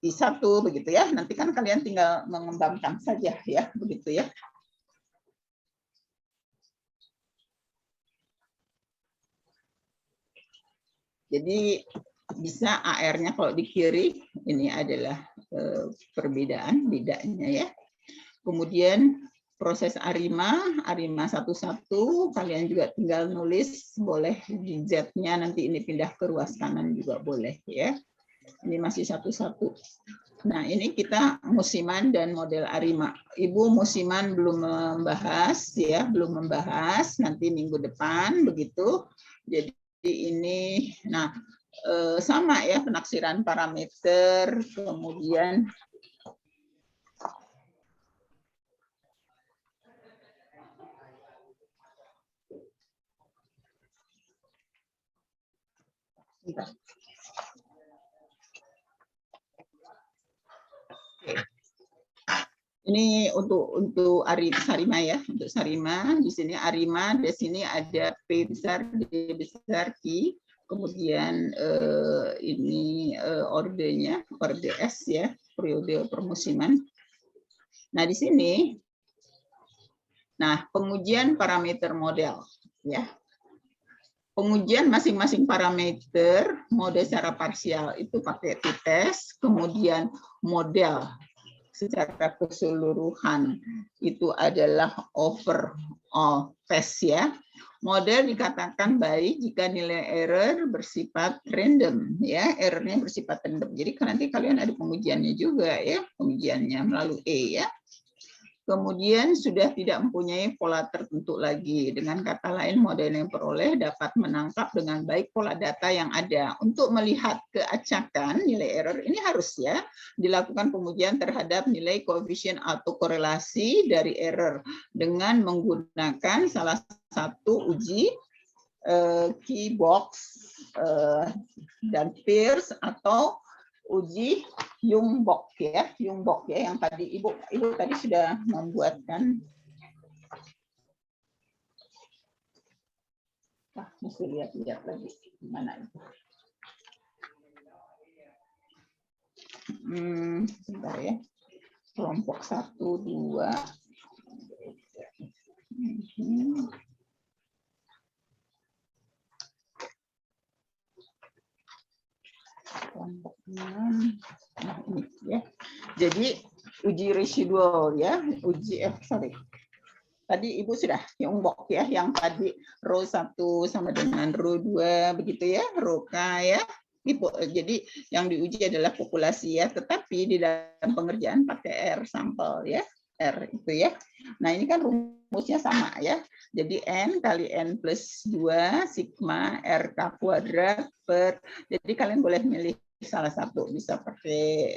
I1 begitu ya. Nanti kan kalian tinggal mengembangkan saja ya, begitu ya. Jadi bisa AR-nya kalau di kiri ini adalah perbedaan bedanya ya. Kemudian proses ARIMA 11 kalian juga tinggal nulis, boleh di Z-nya nanti ini pindah ke ruas kanan juga boleh ya. Ini masih 11. Nah, ini kita musiman dan model ARIMA. Ibu musiman belum membahas ya, belum membahas, nanti minggu depan begitu. Jadi ini nah sama ya, penaksiran parameter, kemudian ini untuk Sarima ya, untuk Sarima di sini ARIMA, di sini ada P besar, D besar, Q, kemudian ini ordenya, orde S ya, periode permusiman. Nah di sini, nah pengujian parameter model ya. Pengujian masing-masing parameter model secara parsial itu pakai t-test, kemudian model secara keseluruhan itu adalah overall test ya. Model dikatakan baik jika nilai error bersifat random ya, errornya bersifat random. Jadi nanti kalian ada pengujiannya juga ya, pengujiannya melalui E ya. Kemudian sudah tidak mempunyai pola tertentu lagi. Dengan kata lain, model yang peroleh dapat menangkap dengan baik pola data yang ada. Untuk melihat keacakan nilai error, ini harus ya dilakukan pengujian terhadap nilai koefisien autokorelasi dari error dengan menggunakan salah satu uji Keybox dan Peirce atau uji Young-Bock ya, Young-Bock ya, yang tadi ibu tadi sudah membuatkan. Mesti lihat lagi gimana itu. Sebentar ya. Kelompok 1, 2. Kelompok 6. Nah, ini ya. Jadi uji residual ya, tadi Ibu sudah Yongbok ya, yang tadi row 1 sama dengan row 2 begitu ya, row K ya. Jadi yang diuji adalah populasi ya, tetapi di dalam pengerjaan pakai R sampel ya, R itu ya. Nah ini kan rumusnya sama ya, jadi N kali N plus 2 sigma RK kuadrat per, jadi kalian boleh milih salah satu, bisa pakai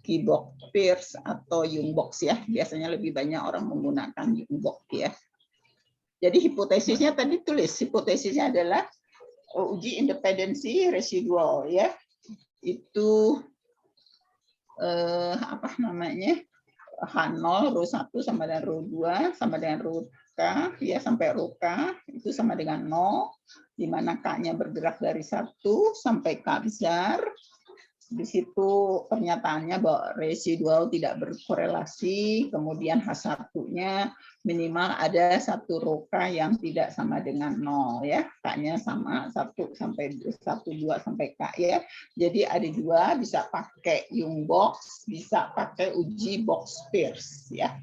Kibok, Peirce atau Yungbox ya. Biasanya lebih banyak orang menggunakan Yungbox ya. Jadi hipotesisnya tadi tulis, hipotesisnya adalah uji independensi residual ya. Itu apa namanya? H0 row 1 sama dengan row 2 sama dengan row K ya, sampai row K itu sama dengan 0, di mana K-nya bergerak dari 1 sampai K besar. Di situ pernyataannya bahwa residual tidak berkorelasi, kemudian H1-nya minimal ada 1 row K yang tidak sama dengan 0 ya, K-nya sama 1 sampai 1, 2 sampai K ya. Jadi ada 2, bisa pakai Yungbox, bisa pakai uji box Peirce ya.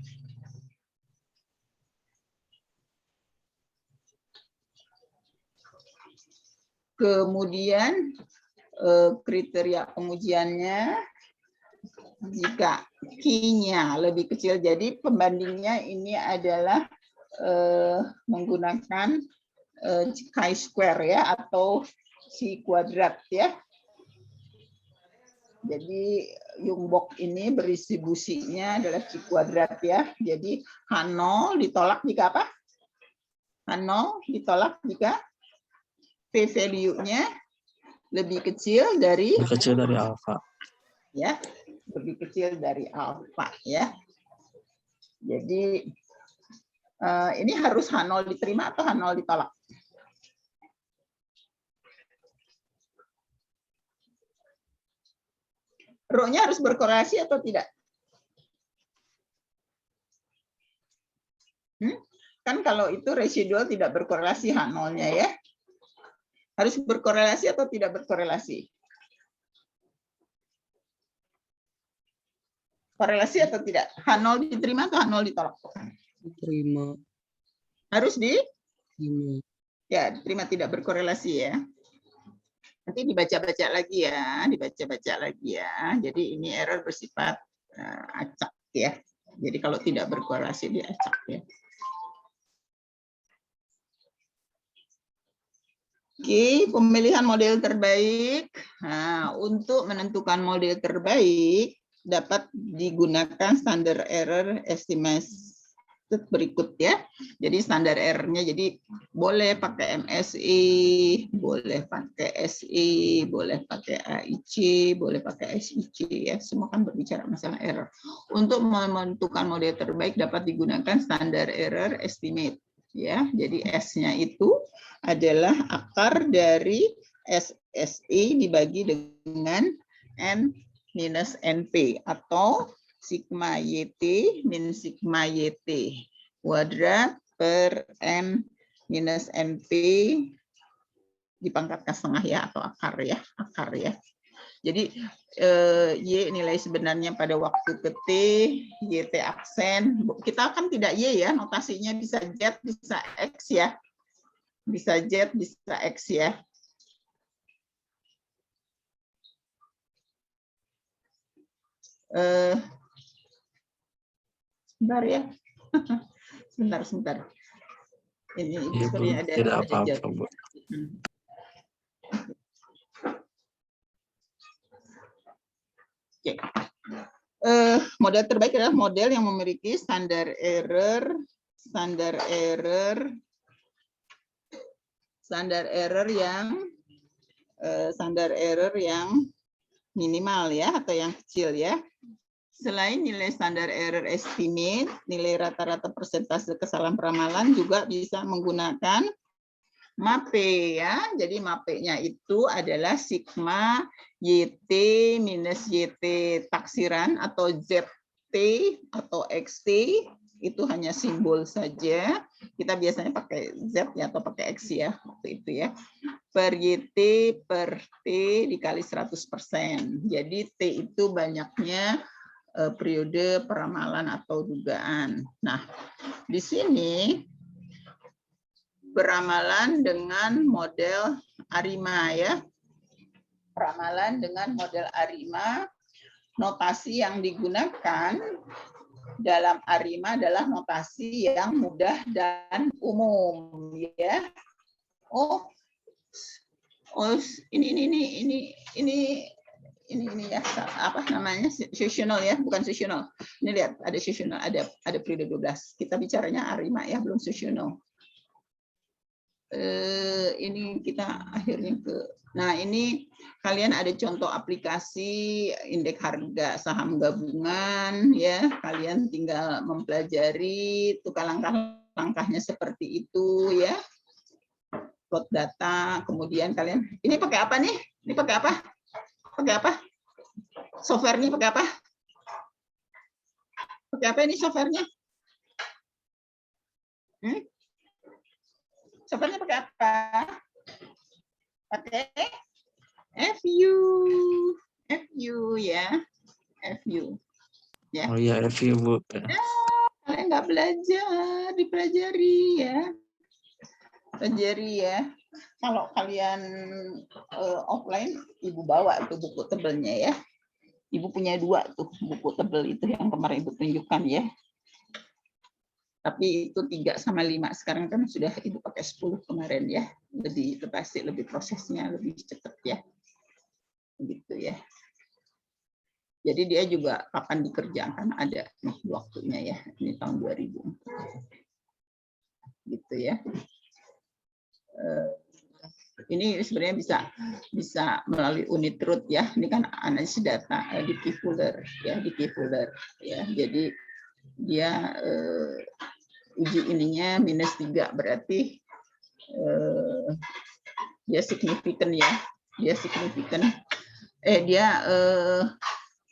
Kemudian kriteria pengujiannya, jika Q-nya lebih kecil, jadi pembandingnya ini adalah menggunakan chi-square ya, atau chi kuadrat ya. Jadi Yungbox ini berdistribusinya adalah chi kuadrat ya. Jadi H0 ditolak jika apa? H0 ditolak jika P value-nya lebih kecil dari alfa ya, lebih kecil dari alfa ya. Jadi ini harus H0 diterima atau H0 ditolak? Rho-nya harus berkorelasi atau tidak? Kan kalau itu residual tidak berkorelasi H0-nya ya. Harus berkorelasi atau tidak berkorelasi? Korelasi atau tidak? H0 diterima atau H0 ditolak? diterima. Harus ya, diterima, tidak berkorelasi ya. Nanti dibaca-baca lagi ya, Jadi ini error bersifat acak ya. Jadi kalau tidak berkorelasi dia acak ya. Oke, pemilihan model terbaik. Nah, untuk menentukan model terbaik dapat digunakan standar error estimation berikut ya. Jadi standar error-nya, jadi boleh pakai MSI, boleh pakai SI, boleh pakai AIC, boleh pakai SIC ya. Semua kan berbicara masalah error. Untuk menentukan model terbaik dapat digunakan standar error estimate ya. Jadi S-nya itu adalah akar dari SSI dibagi dengan N minus NP atau sigma YT min sigma YT kuadrat per N minus NP dipangkat ke setengah ya, atau akar ya, Jadi Y nilai sebenarnya pada waktu ke T, YT aksen. Kita kan tidak Y ya, notasinya bisa Z, bisa X ya. Bisa Z, bisa X ya. Sebentar ya. Sebentar. Ini sebenarnya ada tidak apa-apa, Bu. Oke. Model terbaik adalah model yang memiliki standar error yang minimal ya, atau yang kecil ya. Selain nilai standar error estimate, nilai rata-rata persentase kesalahan peramalan juga bisa menggunakan MAPE ya. Jadi MAPE-nya itu adalah sigma YT minus YT taksiran atau ZT atau XT, itu hanya simbol saja. Kita biasanya pakai Z ya atau pakai X ya waktu itu ya. Per YT per T dikali 100%. Jadi T itu banyaknya periode peramalan atau dugaan. Nah, di sini peramalan dengan model ARIMA ya. Peramalan dengan model ARIMA, notasi yang digunakan dalam ARIMA adalah notasi yang mudah dan umum ya. Oh, ini ya, apa namanya, seasonal ya, bukan seasonal. Ini lihat ada seasonal, ada periode 12. Kita bicaranya ARIMA ya, belum seasonal. Ini kita akhirnya ke, nah ini kalian ada contoh aplikasi indeks harga saham gabungan ya, kalian tinggal mempelajari tuh langkah-langkahnya seperti itu ya. Plot data, kemudian kalian ini pakai apa nih? Ini pakai apa? Pakai apa? Software-nya pakai apa? Pakai apa ini software-nya? Software-nya pakai apa? Pakai FU ya, FU. Ya. Oh iya, FU Bu. Kalian nggak belajar, dipelajari ya. Pelajari ya. Kalau kalian offline, Ibu bawa tuh buku tebelnya ya. Ibu punya 2 tuh buku tebel itu yang kemarin Ibu tunjukkan ya. Tapi itu 3 sama 5. Sekarang kan sudah Ibu pakai 10 kemarin ya. Lebih pasti lebih prosesnya lebih cepat ya. Gitu ya. Jadi dia juga kapan dikerjakan ada nih waktunya ya. Ini tahun 2000. Gitu ya. Ini sebenarnya bisa melalui unit root ya. Ini kan analisis data di key folder ya, di key folder ya. Jadi dia uji ininya -3 berarti dia signifikan ya. Dia signifikan. Dia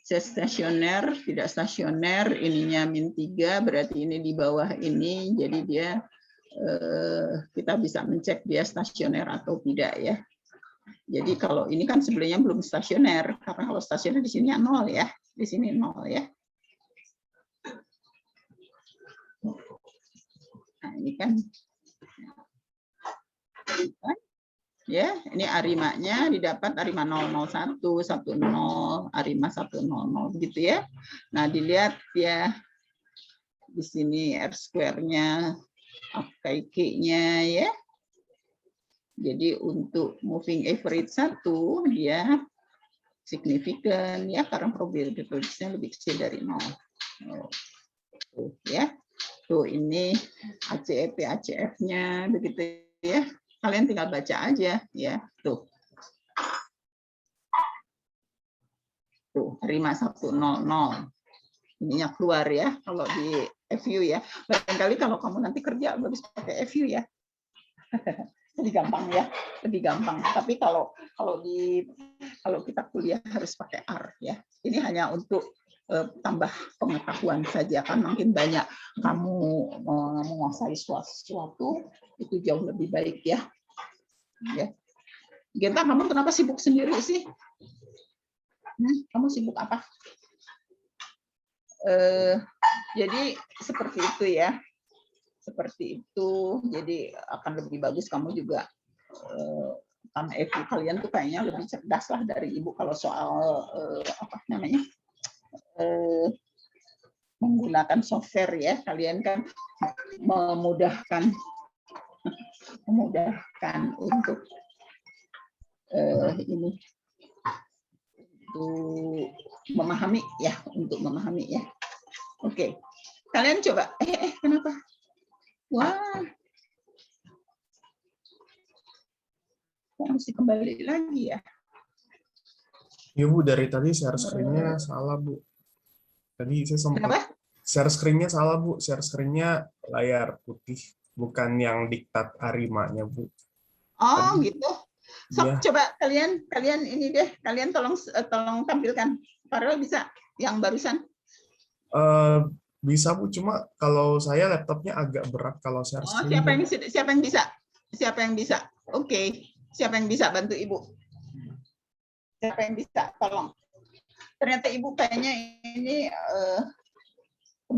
stasioner, tidak stasioner, ininya -3 berarti ini di bawah ini. Jadi dia kita bisa mencek dia stasioner atau tidak ya. Jadi kalau ini kan sebenarnya belum stasioner, karena kalau stasioner di sini 0 ya, di sini 0 ya. Nah ini kan ya, ini ARIMA-nya didapat ARIMA 001, 10, ARIMA 100 begitu ya. Nah dilihat ya di sini R-square-nya, KK-nya ya. Jadi untuk moving average 1 dia signifikan ya, karena probabilitasnya lebih kecil dari 0. Tuh ya. Tuh ini ACF-nya begitu ya. Kalian tinggal baca aja ya. Tuh. Tuh, ARIMA 100. Ininya keluar ya kalau di FU ya. Barangkali kalau kamu nanti kerja bagus pakai FU ya. Lebih gampang ya, lebih gampang. Tapi kalau kita kuliah harus pakai R ya. Ini hanya untuk tambah pengetahuan saja, kan makin banyak kamu menguasai sesuatu itu jauh lebih baik ya. Ya. Genta, kamu kenapa sibuk sendiri sih? Kamu sibuk apa? Jadi seperti itu ya. Seperti itu, jadi akan lebih bagus kamu juga karena FU kalian tuh kayaknya lebih cerdas lah dari Ibu kalau soal apa namanya menggunakan software ya. Kalian kan memudahkan untuk ini untuk memahami ya, Oke. Kalian coba kenapa? Wah, kok mesti kembali lagi ya? Iya Bu, dari tadi share screen-nya salah Bu. Tadi saya sempat share screen-nya salah Bu. Share screen-nya layar putih, bukan yang diktat ARIMA-nya Bu. Oh, gitu. So, Iya. coba kalian ini deh, kalian tolong tampilkan. Farel bisa yang barusan. Bisa Bu, cuma kalau saya laptopnya agak berat kalau share Oh, screen. Bu. siapa yang bisa? Siapa yang bisa? Oke, siapa yang bisa bantu Ibu? Siapa yang bisa? Tolong. Ternyata Ibu kayaknya ini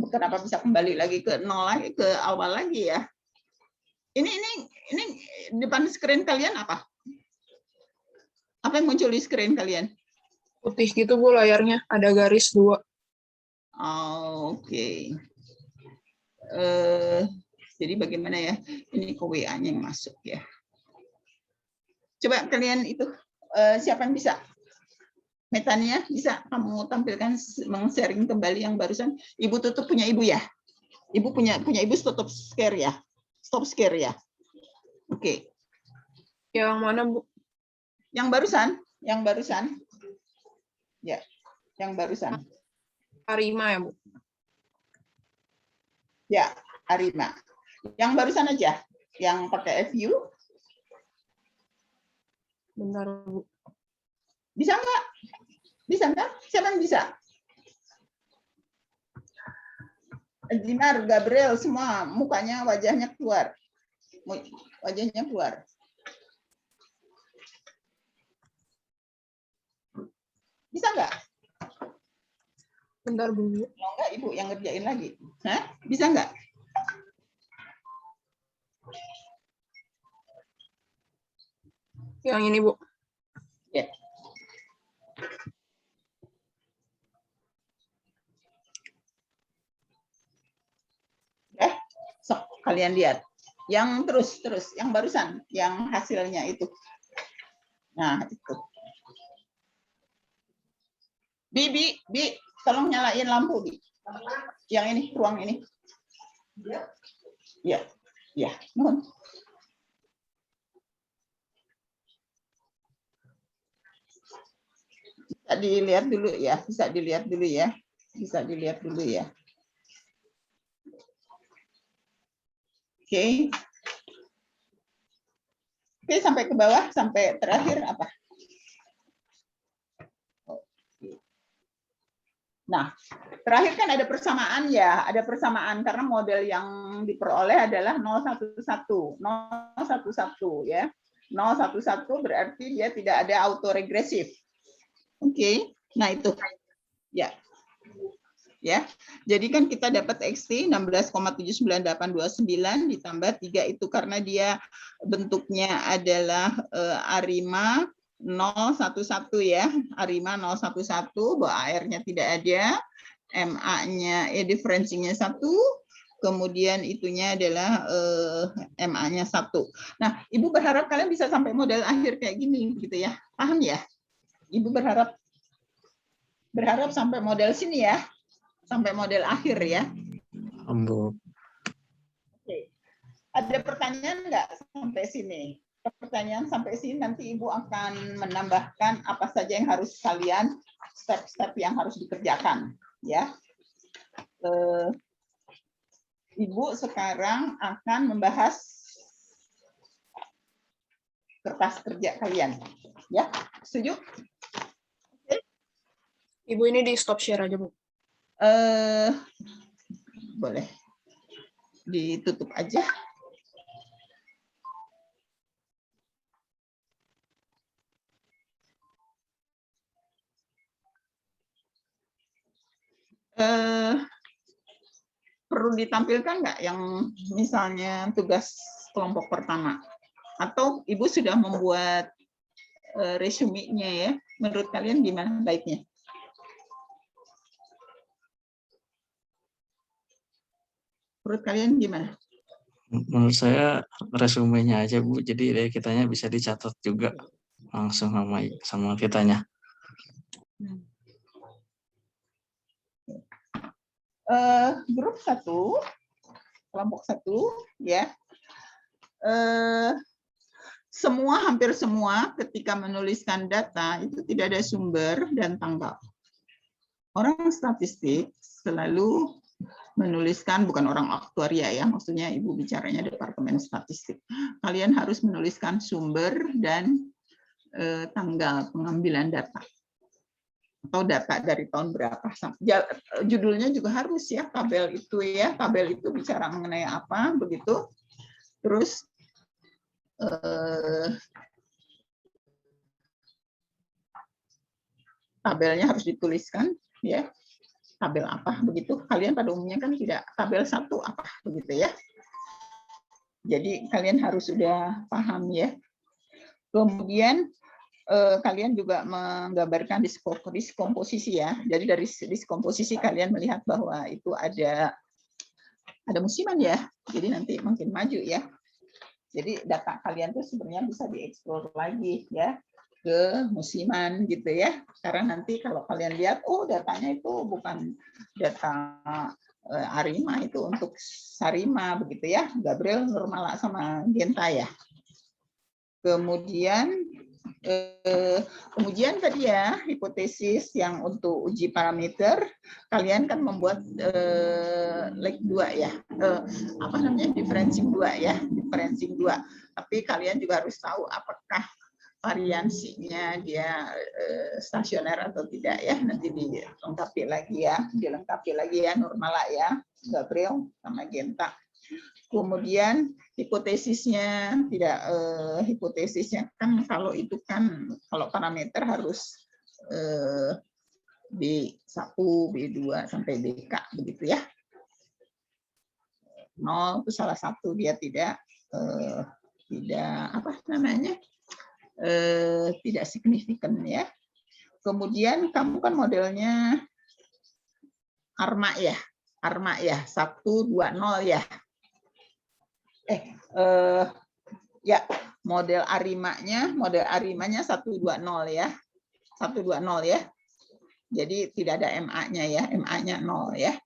kenapa bisa kembali lagi ke nol lagi, ke awal lagi ya? Ini depan screen kalian apa? Apa yang muncul di screen kalian? Putih gitu Bu layarnya, ada garis 2. Oh, oke. Jadi bagaimana ya? Ini ke WA-nya yang masuk ya. Coba kalian itu siapa yang bisa? Metania bisa kamu tampilkan meng-sharing kembali yang barusan. Ibu tutup punya Ibu ya? Ibu punya Ibu stop share ya? Stop share ya? Oke. Yang mana Bu? Yang barusan? Ya, yang barusan. Arima ya Bu? Ya, Arima. Yang barusan aja, yang pakai FU. Bentar Bu. Bisa nggak? Bisa nggak? Siapa yang bisa? Dinar, Gabriel, semua mukanya, wajahnya keluar. Wajahnya keluar. Bisa nggak? Bentar Bu. Kalau nggak, Ibu yang ngerjain lagi. Hah? Bisa nggak? Yang ini Bu. Ya. So, kalian lihat. Yang terus, yang barusan, yang hasilnya itu. Nah, itu. Bi, tolong nyalain lampu, Bi. Yang ini, ruang ini. Ya, mohon. Bisa dilihat dulu ya, Bisa dilihat dulu ya. Oke. Oke, sampai ke bawah, sampai terakhir apa? Nah, terakhir kan ada persamaan ya, karena model yang diperoleh adalah 011 ya. 011 berarti dia tidak ada autoregresif. Oke. Nah, itu. Ya. Ya. Jadi kan kita dapat XT 16,79829 ditambah 3 itu karena dia bentuknya adalah Arima 011 ya, Arima 011, bahwa AR-nya tidak ada, MA-nya diferensinya 1, kemudian itunya adalah MA-nya 1. Nah, Ibu berharap kalian bisa sampai model akhir kayak gini gitu ya. Paham ya? Ibu berharap sampai model sini ya. Sampai model akhir ya. Bu. Oke. Ada pertanyaan nggak sampai sini? Pertanyaan sampai sini nanti Ibu akan menambahkan apa saja yang harus kalian, step-step yang harus dikerjakan ya. Ibu sekarang akan membahas kertas kerja kalian ya. Setuju? Ibu ini di stop share aja Bu. Boleh ditutup aja. Perlu ditampilkan nggak yang misalnya tugas kelompok pertama? Atau Ibu sudah membuat resumenya ya? Menurut kalian gimana baiknya? Menurut kalian gimana? Menurut saya resumenya aja Bu, jadi dari kitanya bisa dicatat juga langsung sama kitanya. Grup 1, kelompok 1 ya. Hampir semua ketika menuliskan data itu tidak ada sumber dan tanggal. Orang statistik selalu menuliskan, bukan orang aktuaria ya, maksudnya Ibu bicaranya Departemen Statistik. Kalian harus menuliskan sumber dan tanggal pengambilan data. Atau data dari tahun berapa. Judulnya juga harus ya, tabel itu ya. Tabel itu bicara mengenai apa, begitu. Terus tabelnya harus dituliskan ya. Tabel apa begitu. Kalian pada umumnya kan tidak tabel satu apa begitu ya. Jadi kalian harus sudah paham ya. Kemudian kalian juga menggambarkan diskomposisi ya. Jadi dari diskomposisi kalian melihat bahwa itu ada musiman ya. Jadi nanti makin maju ya. Jadi data kalian tuh sebenarnya bisa dieksplor lagi ya ke musiman gitu ya. Karena nanti kalau kalian lihat, oh datanya itu bukan data Arima, itu untuk Sarima begitu ya. Gabriel, Nurmala sama Genta ya. Kemudian tadi ya, hipotesis yang untuk uji parameter, kalian kan membuat leg 2 ya, differencing 2 ya, differencing 2. Tapi kalian juga harus tahu apakah variansinya dia stasioner atau tidak ya, nanti dilengkapi lagi ya, Nurmala ya, Gabriel sama Genta. Kemudian hipotesisnya hipotesisnya kan kalau itu kan kalau parameter harus B1, B2 sampai BK begitu ya. 0 itu salah satu dia tidak tidak signifikan ya. Kemudian kamu kan modelnya ARMA ya. 1, 2, 0 ya. Ya, model Arimanya 120 ya. 120 ya. Jadi tidak ada MA-nya ya, MA-nya 0 ya.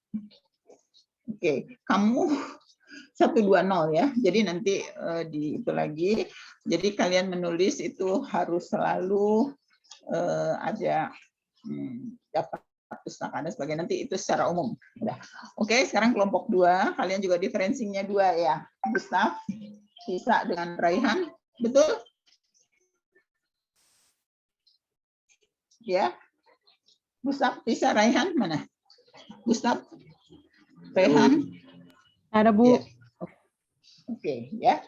Oke, kamu 120 ya. Jadi nanti di itu lagi. Jadi kalian menulis itu harus selalu ada dapat pustaka dan sebagainya. Nanti itu secara umum. Udah. Oke, sekarang kelompok 2. Kalian juga differencingnya 2 ya. Gustav, Tisa dengan Raihan. Betul? Ya. Gustav, Tisa, Raihan mana? Gustav, Raihan. Ada, Bu. Ya. Oke, ya.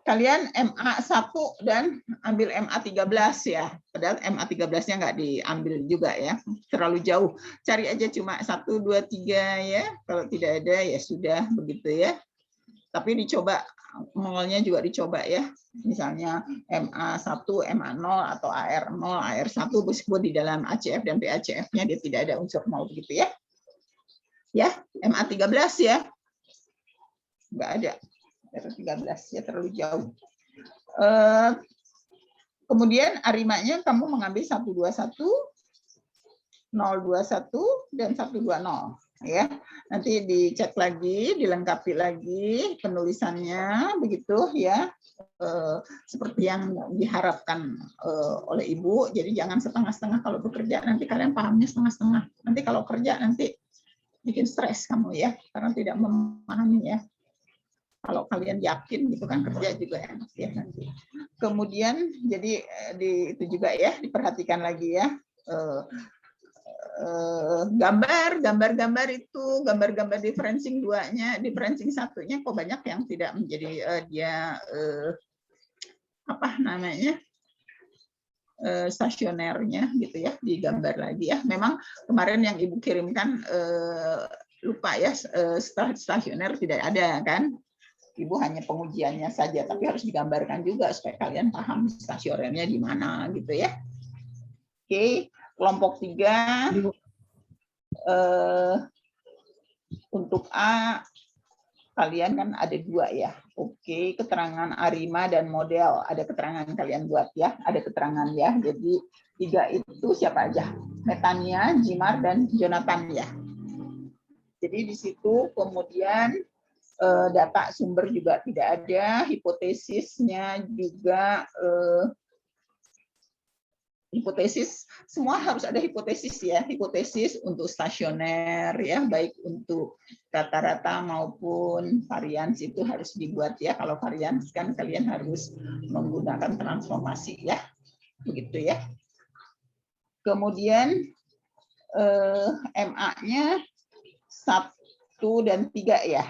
Kalian MA1 dan ambil MA13 ya. Padahal MA13-nya nggak diambil juga ya. Terlalu jauh. Cari aja cuma 1, 2, 3 ya. Kalau tidak ada ya sudah begitu ya. Tapi dicoba, nolnya juga dicoba ya. Misalnya MA1, MA0 atau AR0, AR1 meskipun di dalam ACF dan PACF-nya dia tidak ada unsur 0 begitu ya. Ya, MA13 ya. Nggak ada. 13 ya, terlalu jauh. Kemudian Arimanya kamu mengambil 121, 021 dan 120 ya. Nanti dicek lagi, dilengkapi lagi penulisannya begitu ya. Seperti yang diharapkan oleh Ibu. Jadi jangan setengah-setengah kalau bekerja, nanti kalian pahamnya setengah-setengah. Nanti kalau kerja nanti bikin stres kamu ya, karena tidak memahami ya. Kalau kalian yakin gitu kan kerja juga enak ya nanti. Kemudian jadi itu juga ya diperhatikan lagi ya. Gambar itu gambar differencing 2-nya, differencing 1-nya kok banyak yang tidak menjadi dia stasionernya gitu ya, digambar lagi ya. Memang kemarin yang Ibu kirimkan lupa ya, stasioner tidak ada kan. Ibu hanya pengujiannya saja, tapi harus digambarkan juga supaya kalian paham stasionernya di mana gitu ya. Oke, kelompok 3 untuk A kalian kan ada 2 ya. Oke, keterangan Arima dan model ada keterangan kalian buat ya, ada keterangan ya. Jadi 3 itu siapa aja? Metania, Jimar dan Jonathan ya. Jadi di situ kemudian data sumber juga tidak ada, hipotesisnya juga hipotesis, semua harus ada hipotesis ya, hipotesis untuk stasioner ya, baik untuk rata-rata maupun varians itu harus dibuat ya. Kalau varians kan kalian harus menggunakan transformasi ya, begitu ya. Kemudian MA-nya 1 dan 3 ya.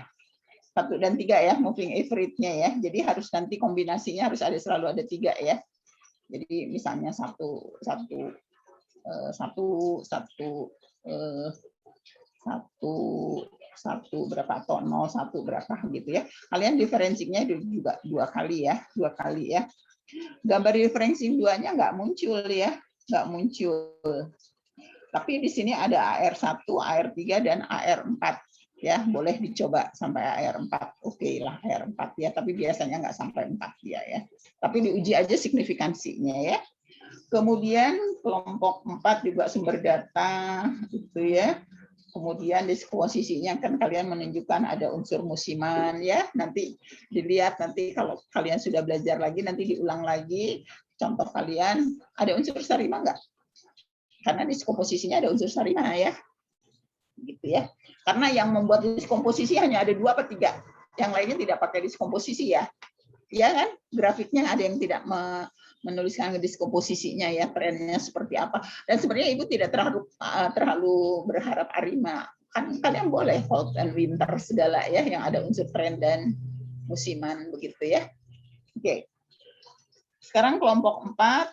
1 dan 3 ya, moving average-nya ya. Jadi harus nanti kombinasinya harus ada, selalu ada 3 ya. Jadi misalnya satu berapa atau 0,1 berapa gitu ya. Kalian diferensinya juga 2 kali ya, 2 kali ya. Gambar diferensi 2-nya nggak muncul ya, nggak muncul. Tapi di sini ada AR1, AR3 dan AR4 ya, boleh dicoba sampai AR4. Oke lah AR4 ya, tapi biasanya nggak sampai 4 ya. Tapi diuji aja signifikansinya ya. Kemudian kelompok 4 juga sumber data itu ya. Kemudian disposisinya kan kalian menunjukkan ada unsur musiman ya. Nanti dilihat, nanti kalau kalian sudah belajar lagi nanti diulang lagi. Contoh kalian ada unsur sarima enggak? Karena diskomposisinya ada unsur sarima ya. Gitu ya. Karena yang membuat diskomposisi hanya ada 2 atau 3. Yang lainnya tidak pakai diskomposisi ya. Iya kan? Grafiknya ada yang tidak menuliskan diskomposisinya ya, trennya seperti apa. Dan sebenarnya Ibu tidak terlalu berharap ARIMA. Kan kalian boleh fall and winter segala ya yang ada unsur tren dan musiman begitu ya. Oke. Sekarang kelompok 4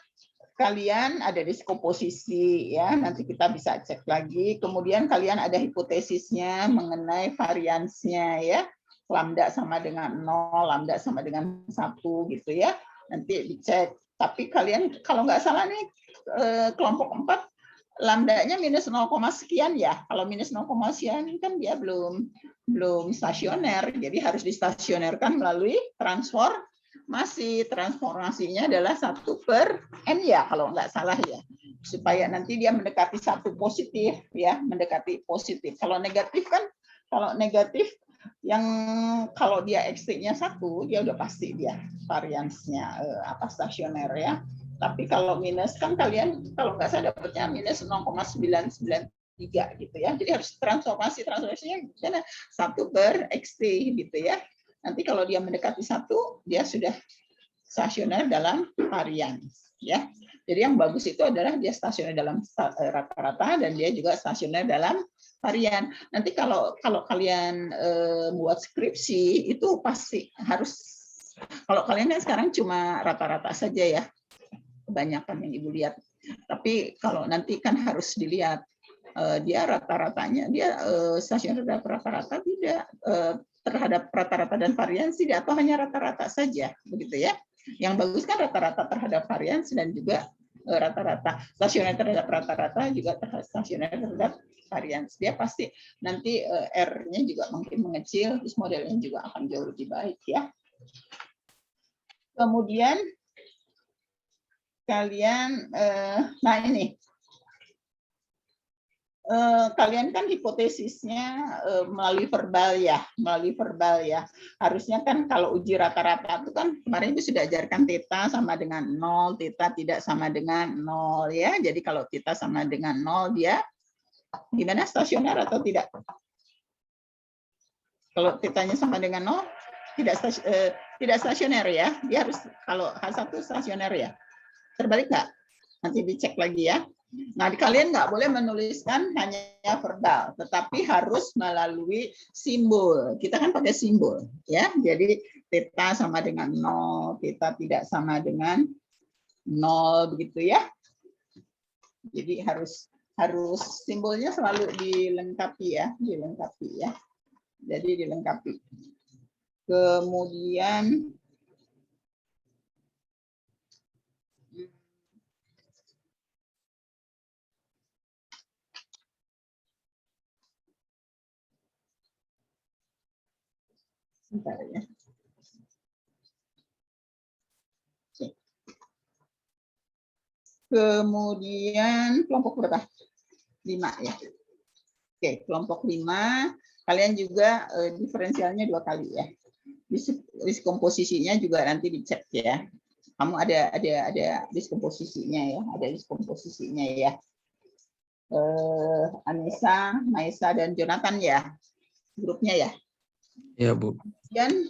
kalian ada diskomposisi ya, nanti kita bisa cek lagi. Kemudian kalian ada hipotesisnya mengenai variansnya ya. Lambda sama dengan 0, lambda sama dengan 1 gitu ya. Nanti dicek. Tapi kalian kalau nggak salah nih kelompok 4 lambdanya minus 0, sekian ya. Kalau minus 0, sekian kan dia belum stasioner, jadi harus distasionerkan melalui transformasi. Transformasinya adalah 1/n ya kalau nggak salah ya. Supaya nanti dia mendekati 1 positif ya, mendekati positif. Kalau negatif kan, kalau negatif yang kalau dia XT-nya 1, dia udah pasti dia variansnya stasioner ya. Tapi kalau minus kan kalian kalau nggak salah dapatnya minus 0,993 gitu ya. Jadi harus transformasinya 1/XT gitu ya. Nanti kalau dia mendekati 1, dia sudah stasioner dalam varians ya. Jadi yang bagus itu adalah dia stasioner dalam rata-rata dan dia juga stasioner dalam varian. Nanti kalau kalian buat skripsi itu pasti harus, kalau kalian kan sekarang cuma rata-rata saja ya, kebanyakan yang Ibu lihat. Tapi kalau nanti kan harus dilihat dia rata-ratanya, dia stasioner terhadap rata-rata tidak, terhadap rata-rata dan varian tidak, atau hanya rata-rata saja begitu ya. Yang bagus kan rata-rata terhadap varian dan juga rata-rata stasioner terhadap rata-rata juga stasioner terhadap varian. Dia pasti nanti R-nya juga mungkin mengecil, terus modelnya juga akan jauh lebih baik ya. Kemudian kalian, nah ini kalian kan hipotesisnya melalui verbal ya, harusnya kan kalau uji rata-rata itu kan kemarin itu sudah ajarkan theta sama dengan 0, theta tidak sama dengan 0 ya. Jadi kalau theta sama dengan 0 dia gimana, stasioner atau tidak? Kalau thetanya sama dengan 0 tidak stasioner ya, dia harus, kalau H1 stasioner ya. Terbalik nggak? Nanti dicek lagi ya. Nah, kalian nggak boleh menuliskan hanya verbal, tetapi harus melalui simbol. Kita kan pakai simbol, ya. Jadi theta sama dengan 0, theta tidak sama dengan 0, begitu ya. Jadi harus simbolnya selalu dilengkapi ya, Jadi dilengkapi. Kemudian sebentar ya. Kemudian kelompok berapa? 5 ya. Oke, kelompok 5 kalian juga diferensialnya 2 kali ya. Diskomposisinya juga nanti dicek ya. Kamu ada diskomposisinya ya, ada diskomposisinya ya. Anissa, Maisa, dan Jonathan ya, grupnya ya. Ya, Bu. Dan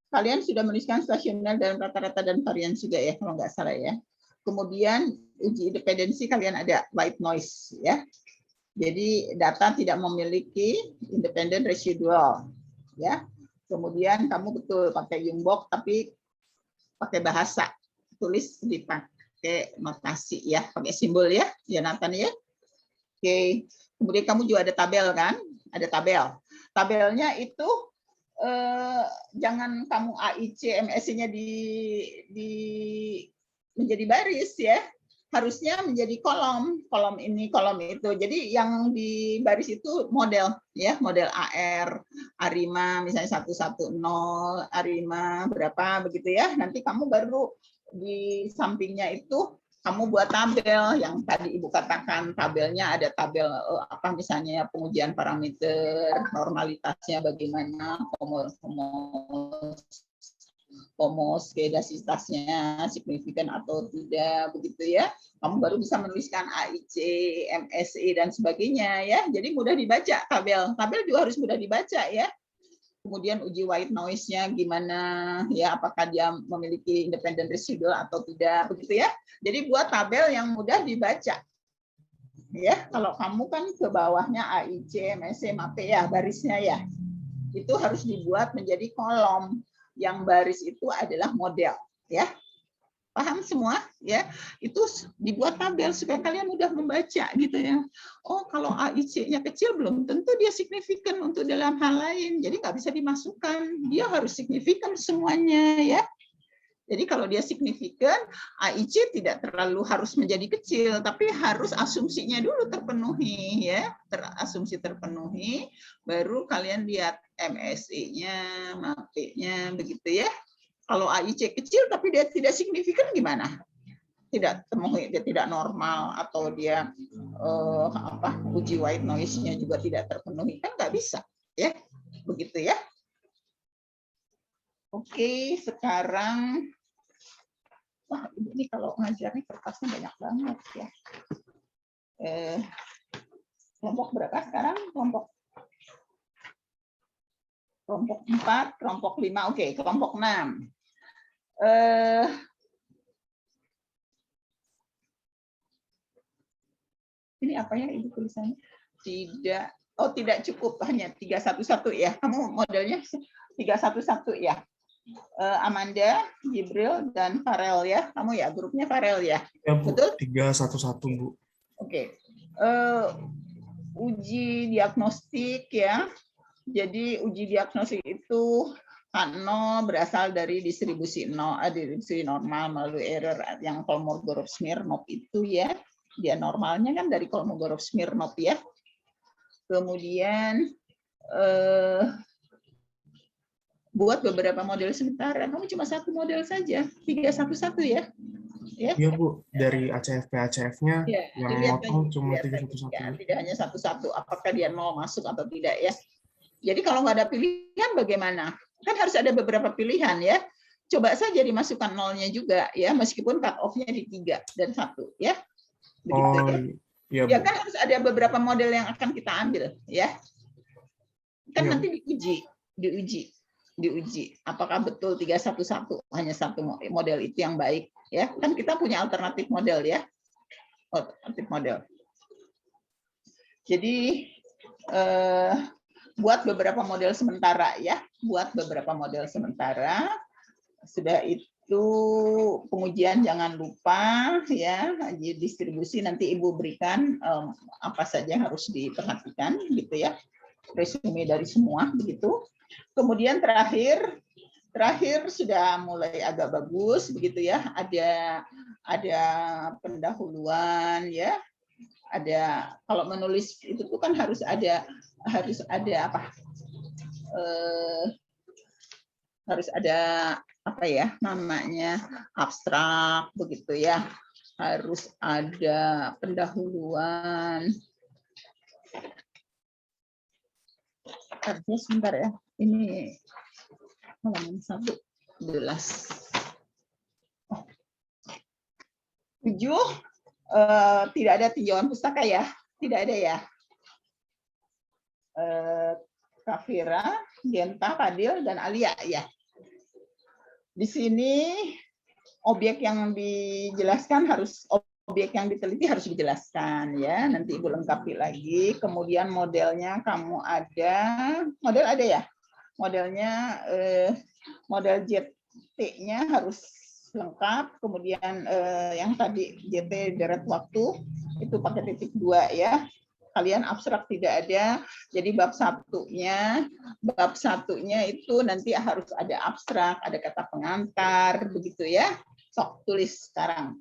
kalian sudah menuliskan stasioner dan rata-rata dan varian juga ya, kalau nggak salah ya. Kemudian uji independensi kalian ada white noise ya. Jadi data tidak memiliki independent residual ya. Kemudian kamu betul pakai Yungbox tapi pakai bahasa, tulis dipakai notasi ya, pakai simbol ya, Jonathan ya. Oke, kemudian kamu juga ada tabel kan? Ada tabel. Tabelnya itu jangan kamu AIC, MSI-nya menjadi baris ya. Harusnya menjadi kolom ini, kolom itu. Jadi yang di baris itu model ya, model AR, ARIMA misalnya 110, ARIMA berapa begitu ya. Nanti kamu baru di sampingnya itu kamu buat tabel yang tadi Ibu katakan, tabelnya ada tabel apa misalnya pengujian parameter, normalitasnya bagaimana, homoskedasitasnya signifikan atau tidak begitu ya. Kamu baru bisa menuliskan AIC, MSI dan sebagainya ya. Jadi mudah dibaca tabel. Tabel juga harus mudah dibaca ya. Kemudian uji white noise-nya gimana ya, apakah dia memiliki independent residual atau tidak begitu ya. Jadi buat tabel yang mudah dibaca. Ya, kalau kamu kan ke bawahnya AIC, MSC, MAP ya barisnya ya. Itu harus dibuat menjadi kolom. Yang baris itu adalah model ya. Paham semua ya? Itu dibuat tabel supaya kalian mudah membaca gitu ya. Oh, kalau AIC-nya kecil belum tentu dia signifikan untuk dalam hal lain. Jadi nggak bisa dimasukkan. Dia harus signifikan semuanya ya. Jadi kalau dia signifikan, AIC tidak terlalu harus menjadi kecil, tapi harus asumsinya dulu terpenuhi ya. Asumsi terpenuhi, baru kalian lihat MSI-nya, MAP-nya begitu ya. Kalau AIC kecil tapi dia tidak signifikan gimana? Tidak temuhi, dia tidak normal atau dia uji white noise-nya juga tidak terpenuhi, kan nggak bisa ya, begitu ya. Oke, sekarang wah ini kalau ngajarnya kertasnya banyak banget ya. Kelompok berapa sekarang? Kelompok 4, kelompok 5, oke, kelompok 6. Ini apa ya Ibu tulisannya? Tidak cukup hanya 311 ya. Kamu modelnya 311 ya. Amanda, Jibril dan Farel ya. Kamu ya grupnya Farel ya. Ya, Bu. Betul? 311 Bu. Oke. Uji diagnostik ya. Jadi uji diagnostik itu K0 berasal dari distribusi normal melalui error yang Kolmogorov-Smirnov itu ya. Dia normalnya kan dari Kolmogorov-Smirnov ya. Kemudian buat beberapa model sementara. Kamu cuma satu model saja, 311 ya. Iya Bu, dari ACF-nya ya, yang motong cuma 311. Ya, tidak hanya satu-satu. Apakah dia 0 masuk atau tidak ya. Jadi kalau nggak ada pilihan bagaimana? Kan harus ada beberapa pilihan ya. Coba saja dimasukkan 0-nya juga ya, meskipun cut off-nya di 3 dan 1 ya. Begitu ya. Iya, Ya Bu. kan harus ada beberapa model yang akan kita ambil ya. Kan Ya, nanti diuji. Apakah betul 311 hanya satu model itu yang baik ya? Kan kita punya alternatif model ya. Alternatif model. Jadi buat beberapa model sementara ya, buat beberapa model sementara. Sudah itu pengujian jangan lupa ya, distribusi nanti Ibu berikan apa saja yang harus diperhatikan gitu ya, resume dari semua begitu. Kemudian terakhir sudah mulai agak bagus begitu ya, ada pendahuluan ya. Ada kalau menulis itu tuh kan harus ada apa? Harus ada apa ya namanya abstrak begitu ya. Harus ada pendahuluan. Sebentar ya. Ini halaman 11. 7 tidak ada tinjauan pustaka ya, tidak ada ya. Kafira, Genta, Fadil, dan Alia ya. Di sini objek yang dijelaskan objek yang diteliti harus dijelaskan ya. Nanti Ibu lengkapi lagi. Kemudian modelnya kamu model ada ya. Modelnya model JT-nya harus lengkap. Kemudian yang tadi JT deret waktu itu pakai titik 2 ya. Kalian abstrak tidak ada. Jadi bab satunya itu nanti harus ada abstrak, ada kata pengantar begitu ya. Sok tulis sekarang.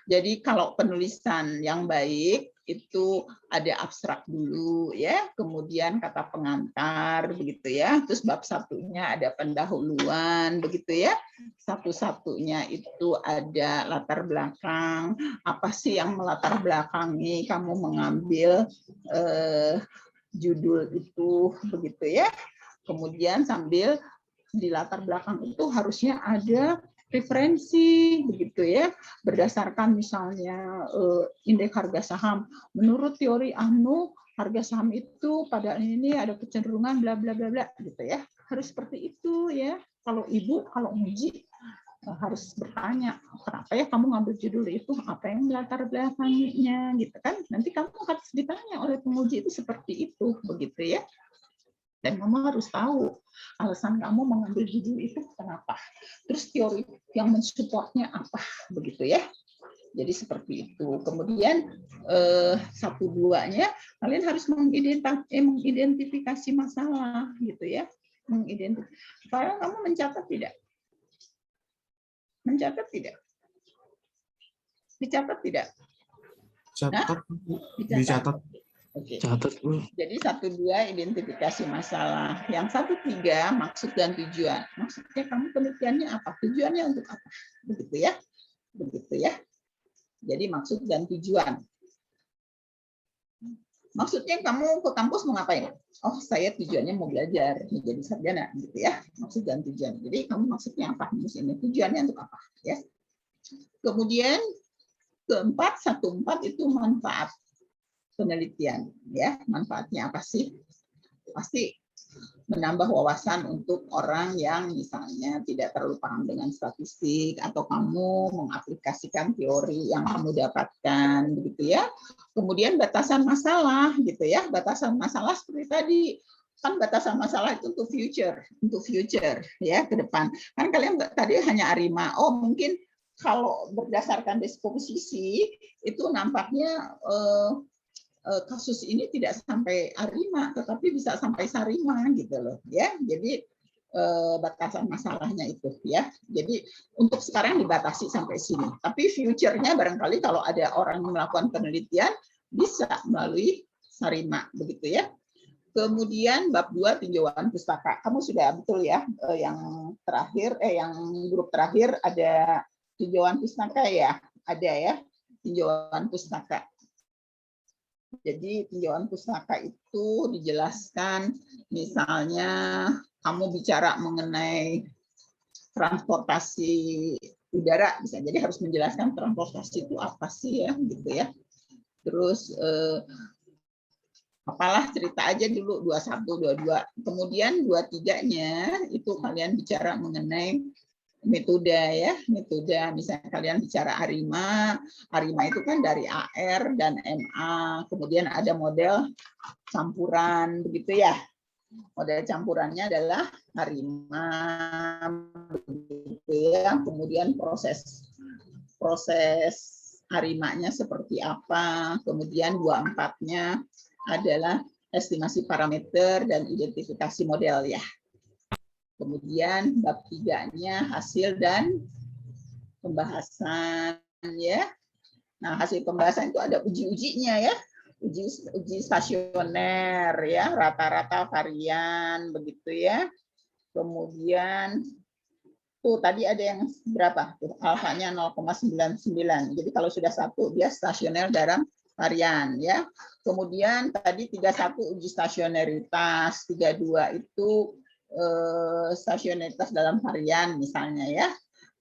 Jadi kalau penulisan yang baik itu ada abstrak dulu ya, kemudian kata pengantar begitu ya, terus bab satunya ada pendahuluan begitu ya, satu-satunya itu ada latar belakang, apa sih yang melatar belakangi kamu mengambil judul itu begitu ya, kemudian sambil di latar belakang itu harusnya ada referensi begitu ya, berdasarkan misalnya indeks harga saham menurut teori ANU harga saham itu pada ini ada kecenderungan bla bla bla bla gitu ya, harus seperti itu ya. Kalau ibu kalau uji harus bertanya kenapa ya kamu ngambil judul itu, apa yang melatar belakangnya gitu kan, nanti kamu harus ditanya oleh penguji itu seperti itu begitu ya. Dan kamu harus tahu alasan kamu mengambil judul itu kenapa. Terus teori yang mensupportnya apa, begitu ya. Jadi seperti itu. Kemudian 1-2-nya kalian harus mengidentifikasi masalah, gitu ya. Sekarang kamu mencatat tidak? Mencatat tidak? Dicatat tidak? Catat, dicatat. Oke. Catat, Bu. Jadi 1-2 identifikasi masalah. Yang 1-3 maksud dan tujuan. Maksudnya kamu penelitiannya apa? Tujuannya untuk apa? Begitu ya. Begitu ya. Jadi maksud dan tujuan. Maksudnya kamu ke kampus mau ngapain? Oh, saya tujuannya mau belajar menjadi sarjana gitu ya. Maksud dan tujuan. Jadi kamu maksudnya apa di sini? Tujuannya untuk apa ya? Kemudian keempat, 1-4 itu manfaat penelitian ya, manfaatnya apa sih? Pasti menambah wawasan untuk orang yang misalnya tidak terlalu paham dengan statistik atau kamu mengaplikasikan teori yang kamu dapatkan begitu ya. Kemudian batasan masalah gitu ya, batasan masalah seperti tadi kan, batasan masalah itu untuk future ya, ke depan. Kan kalian tadi hanya ARIMA. Oh, mungkin kalau berdasarkan disposisi itu nampaknya kasus ini tidak sampai ARIMA, tetapi bisa sampai SARIMA gitu loh ya. Jadi batasan masalahnya itu ya. Jadi untuk sekarang dibatasi sampai sini. Tapi future-nya barangkali kalau ada orang yang melakukan penelitian bisa melalui SARIMA begitu ya. Kemudian bab 2 tinjauan pustaka. Kamu sudah betul ya, yang terakhir yang grup terakhir ada tinjauan pustaka ya, ada ya tinjauan pustaka. Jadi tinjauan pustaka itu dijelaskan, misalnya kamu bicara mengenai transportasi udara, bisa jadi harus menjelaskan transportasi itu apa sih ya, gitu ya. Terus apalah cerita aja dulu 21, 22. Kemudian 23-nya itu kalian bicara mengenai metode ya, metode misalnya kalian bicara ARIMA itu kan dari AR dan MA, kemudian ada model campuran begitu ya. Model campurannya adalah ARIMA begitu ya. Kemudian proses ARIMA-nya seperti apa, kemudian 24-nya adalah estimasi parameter dan identifikasi model ya. Kemudian bab 3-nya hasil dan pembahasan ya. Nah, hasil pembahasan itu ada uji-ujinya ya. Uji stasioner ya, rata-rata varian begitu ya. Kemudian tuh tadi ada yang berapa? Tuh alfanya 0,99. Jadi kalau sudah 1 dia stasioner dalam varian ya. Kemudian tadi 31 uji stasioneritas, 32 itu stasioneritas dalam varian misalnya ya.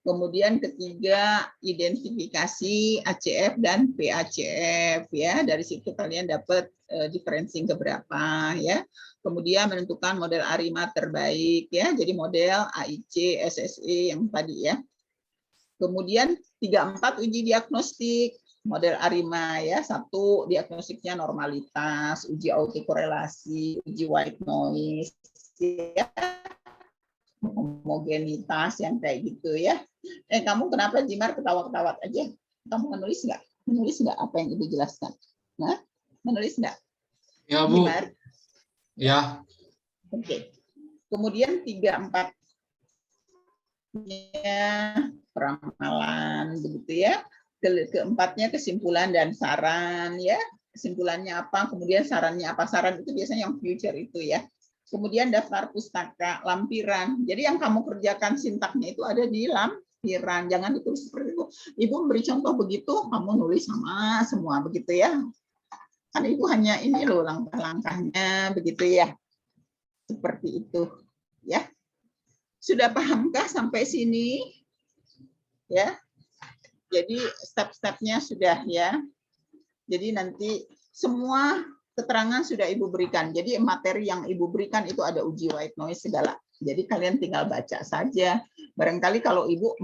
Kemudian ketiga, identifikasi ACF dan PACF ya. Dari situ kalian dapat differencing keberapa ya. Kemudian menentukan model ARIMA terbaik ya. Jadi model AIC, SSE yang tadi ya. Kemudian 3-4 uji diagnostik model ARIMA ya. 1 diagnostiknya normalitas, uji autokorelasi, uji white noise ya. Homogenitas yang kayak gitu ya. Kamu kenapa Jimar ketawa-ketawa aja? Kamu menulis nggak? Menulis nggak apa yang Ibu jelaskan? Nah, menulis nggak? Ya, Bu. Jimar? Ya. Oke. Kemudian 3-4 peramalan begitu ya. Keempatnya kesimpulan dan saran ya. Kesimpulannya apa? Kemudian sarannya apa? Saran itu biasanya yang future itu ya. Kemudian daftar pustaka, lampiran. Jadi yang kamu kerjakan sintaknya itu ada di lampiran. Jangan ditulis seperti itu. Ibu memberi contoh begitu, kamu nulis sama semua begitu ya. Kan Ibu hanya ini loh langkah-langkahnya begitu ya. Seperti itu ya. Sudah pahamkah sampai sini? Ya. Jadi step-stepnya sudah ya. Jadi nanti semua keterangan sudah Ibu berikan. Jadi materi yang Ibu berikan itu ada uji white noise segala. Jadi kalian tinggal baca saja. Barangkali kalau Ibu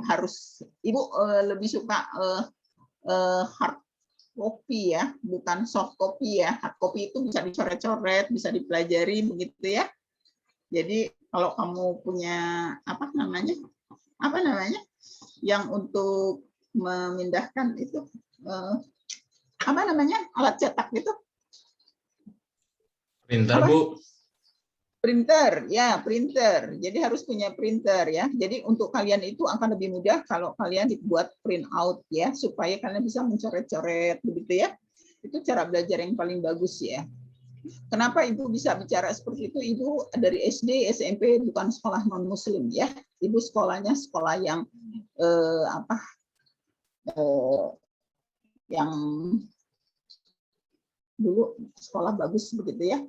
lebih suka hard copy ya, bukan soft copy ya. Hard copy itu bisa dicoret-coret, bisa dipelajari begitu ya. Jadi kalau kamu punya apa namanya? Yang untuk memindahkan itu apa namanya? Alat cetak itu? Printer, apa? Bu. Printer, ya printer. Jadi harus punya printer ya. Jadi untuk kalian itu akan lebih mudah kalau kalian dibuat print out ya, supaya kalian bisa mencoret-coret begitu ya. Itu cara belajar yang paling bagus ya. Kenapa Ibu bisa bicara seperti itu? Ibu dari SD, SMP bukan sekolah non Muslim ya. Ibu sekolahnya sekolah yang yang dulu sekolah bagus begitu ya,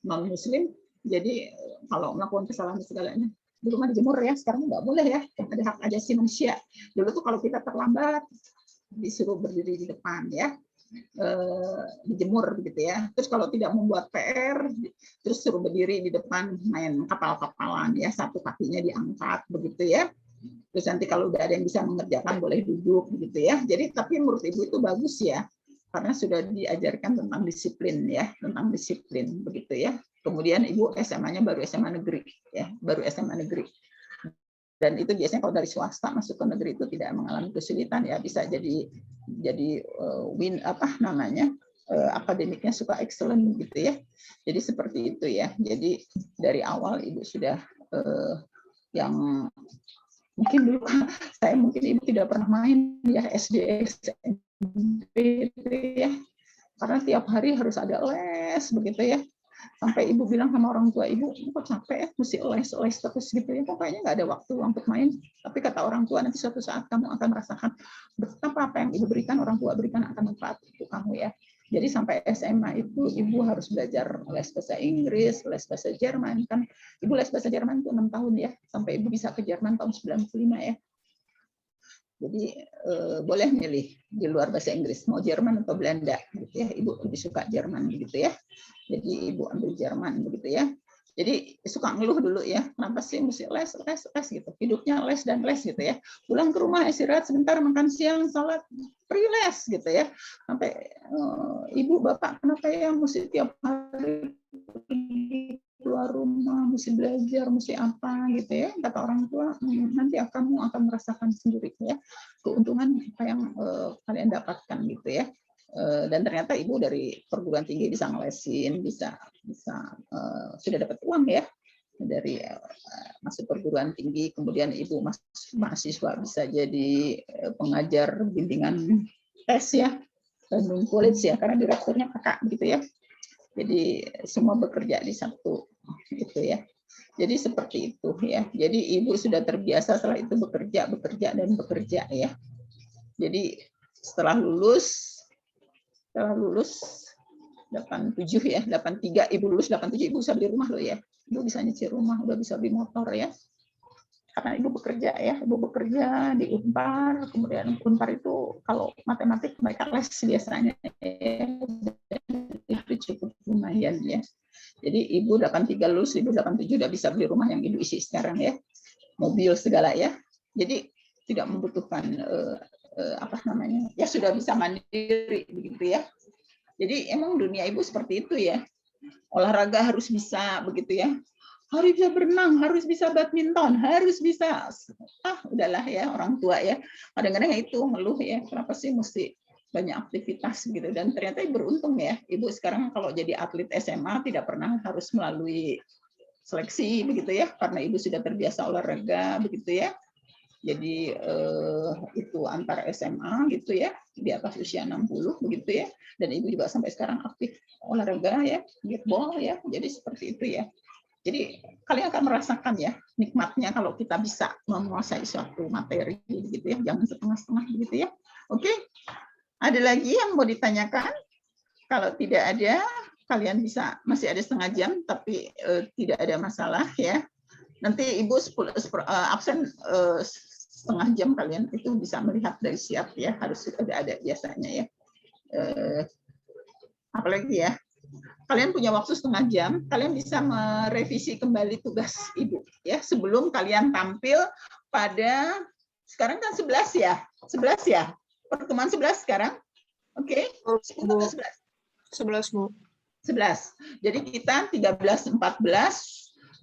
non Muslim. Jadi kalau melakukan kesalahan segalanya di rumah dijemur ya, sekarang nggak boleh ya, ada hak asasi manusia. Dulu tuh kalau kita terlambat disuruh berdiri di depan ya, dijemur begitu ya. Terus kalau tidak membuat PR, terus suruh berdiri di depan main kapal-kapalan ya, satu kakinya diangkat begitu ya. Terus nanti kalau udah ada yang bisa mengerjakan boleh duduk begitu ya. Jadi tapi menurut Ibu itu bagus ya, karena sudah diajarkan tentang disiplin ya, tentang disiplin begitu ya. Kemudian Ibu SMA-nya baru SMA negeri ya, baru SMA negeri. Dan itu biasanya kalau dari swasta masuk ke negeri itu tidak mengalami kesulitan ya, bisa jadi akademiknya suka excellent gitu ya. Jadi seperti itu ya. Jadi dari awal Ibu sudah yang mungkin dulu mungkin Ibu tidak pernah main ya SD SMP ya, karena tiap hari harus ada les begitu ya. Sampai Ibu bilang sama orang tua Ibu, kok capek ya, mesti les terus gitu ya, kok kayaknya nggak ada waktu untuk main. Tapi kata orang tua, nanti suatu saat kamu akan merasakan betapa apa yang Ibu berikan, orang tua berikan akan manfaat untuk kamu ya. Jadi sampai SMA itu Ibu harus belajar les bahasa Inggris, les bahasa Jerman kan. Ibu les bahasa Jerman itu 6 tahun ya, sampai Ibu bisa ke Jerman tahun 95 ya. Jadi boleh milih di luar bahasa Inggris, mau Jerman atau Belanda gitu ya. Ibu lebih suka Jerman gitu ya. Jadi Ibu ambil Jerman begitu ya. Jadi suka ngeluh dulu ya, kenapa sih mesti les gitu. Hidupnya les dan les gitu ya. Pulang ke rumah istirahat sebentar, makan siang, sholat, pergi les gitu ya. Sampai Ibu, Bapak kenapa ya mesti tiap hari keluar rumah, mesti belajar, mesti apa gitu ya. Kata orang tua, nanti kamu akan merasakan sendiri ya keuntungan apa yang kalian dapatkan gitu ya. Dan ternyata Ibu dari perguruan tinggi bisa ngelesin, bisa sudah dapat uang ya dari masuk perguruan tinggi. Kemudian Ibu mahasiswa bisa jadi pengajar bimbingan tes ya, Bandung College ya, karena direkturnya kakak gitu ya. Jadi semua bekerja di satu itu ya. Jadi seperti itu ya. Jadi Ibu sudah terbiasa setelah itu bekerja ya. Jadi setelah lulus 87 ya, 83 Ibu lulus 87, Ibu bisa beli rumah loh ya. Ibu bisa nyicil rumah, udah bisa beli motor ya. karena Ibu bekerja ya, Ibu bekerja di Unpar, kemudian Unpar itu kalau matematik mereka les biasanya ya, itu cukup lumayan ya. Jadi Ibu 83 lulus, Ibu 87 udah bisa beli rumah yang Ibu isi sekarang ya, mobil segala ya. Jadi tidak membutuhkan apa namanya, ya sudah bisa mandiri begitu ya. Jadi emang dunia Ibu seperti itu ya. Olahraga harus bisa begitu ya. Harus bisa berenang, harus bisa badminton, harus bisa. Udahlah ya orang tua ya. Kadang-kadang itu ngeluh ya, kenapa sih mesti banyak aktivitas gitu. Dan ternyata beruntung ya. Ibu sekarang kalau jadi atlet SMA tidak pernah harus melalui seleksi begitu ya, karena Ibu sudah terbiasa olahraga begitu ya. Jadi itu antar SMA gitu ya, di atas usia 60 begitu ya. Dan Ibu juga sampai sekarang aktif olahraga ya, netball ya. Jadi seperti itu ya. Jadi kalian akan merasakan ya nikmatnya kalau kita bisa menguasai suatu materi gitu ya, jangan setengah-setengah begitu ya. Oke. Ada lagi yang mau ditanyakan? Kalau tidak ada, kalian bisa, masih ada setengah jam tapi tidak ada masalah ya. Nanti Ibu absen setengah jam, kalian itu bisa melihat dari siap ya, harus ada biasanya ya. Apalagi ya, kalian punya waktu setengah jam, kalian bisa merevisi kembali tugas Ibu ya sebelum kalian tampil pada, sekarang kan 11 ya, 11 ya, pertemuan 11 sekarang, oke? 10 atau 11? 11 Bu. 11. Jadi kita 13-14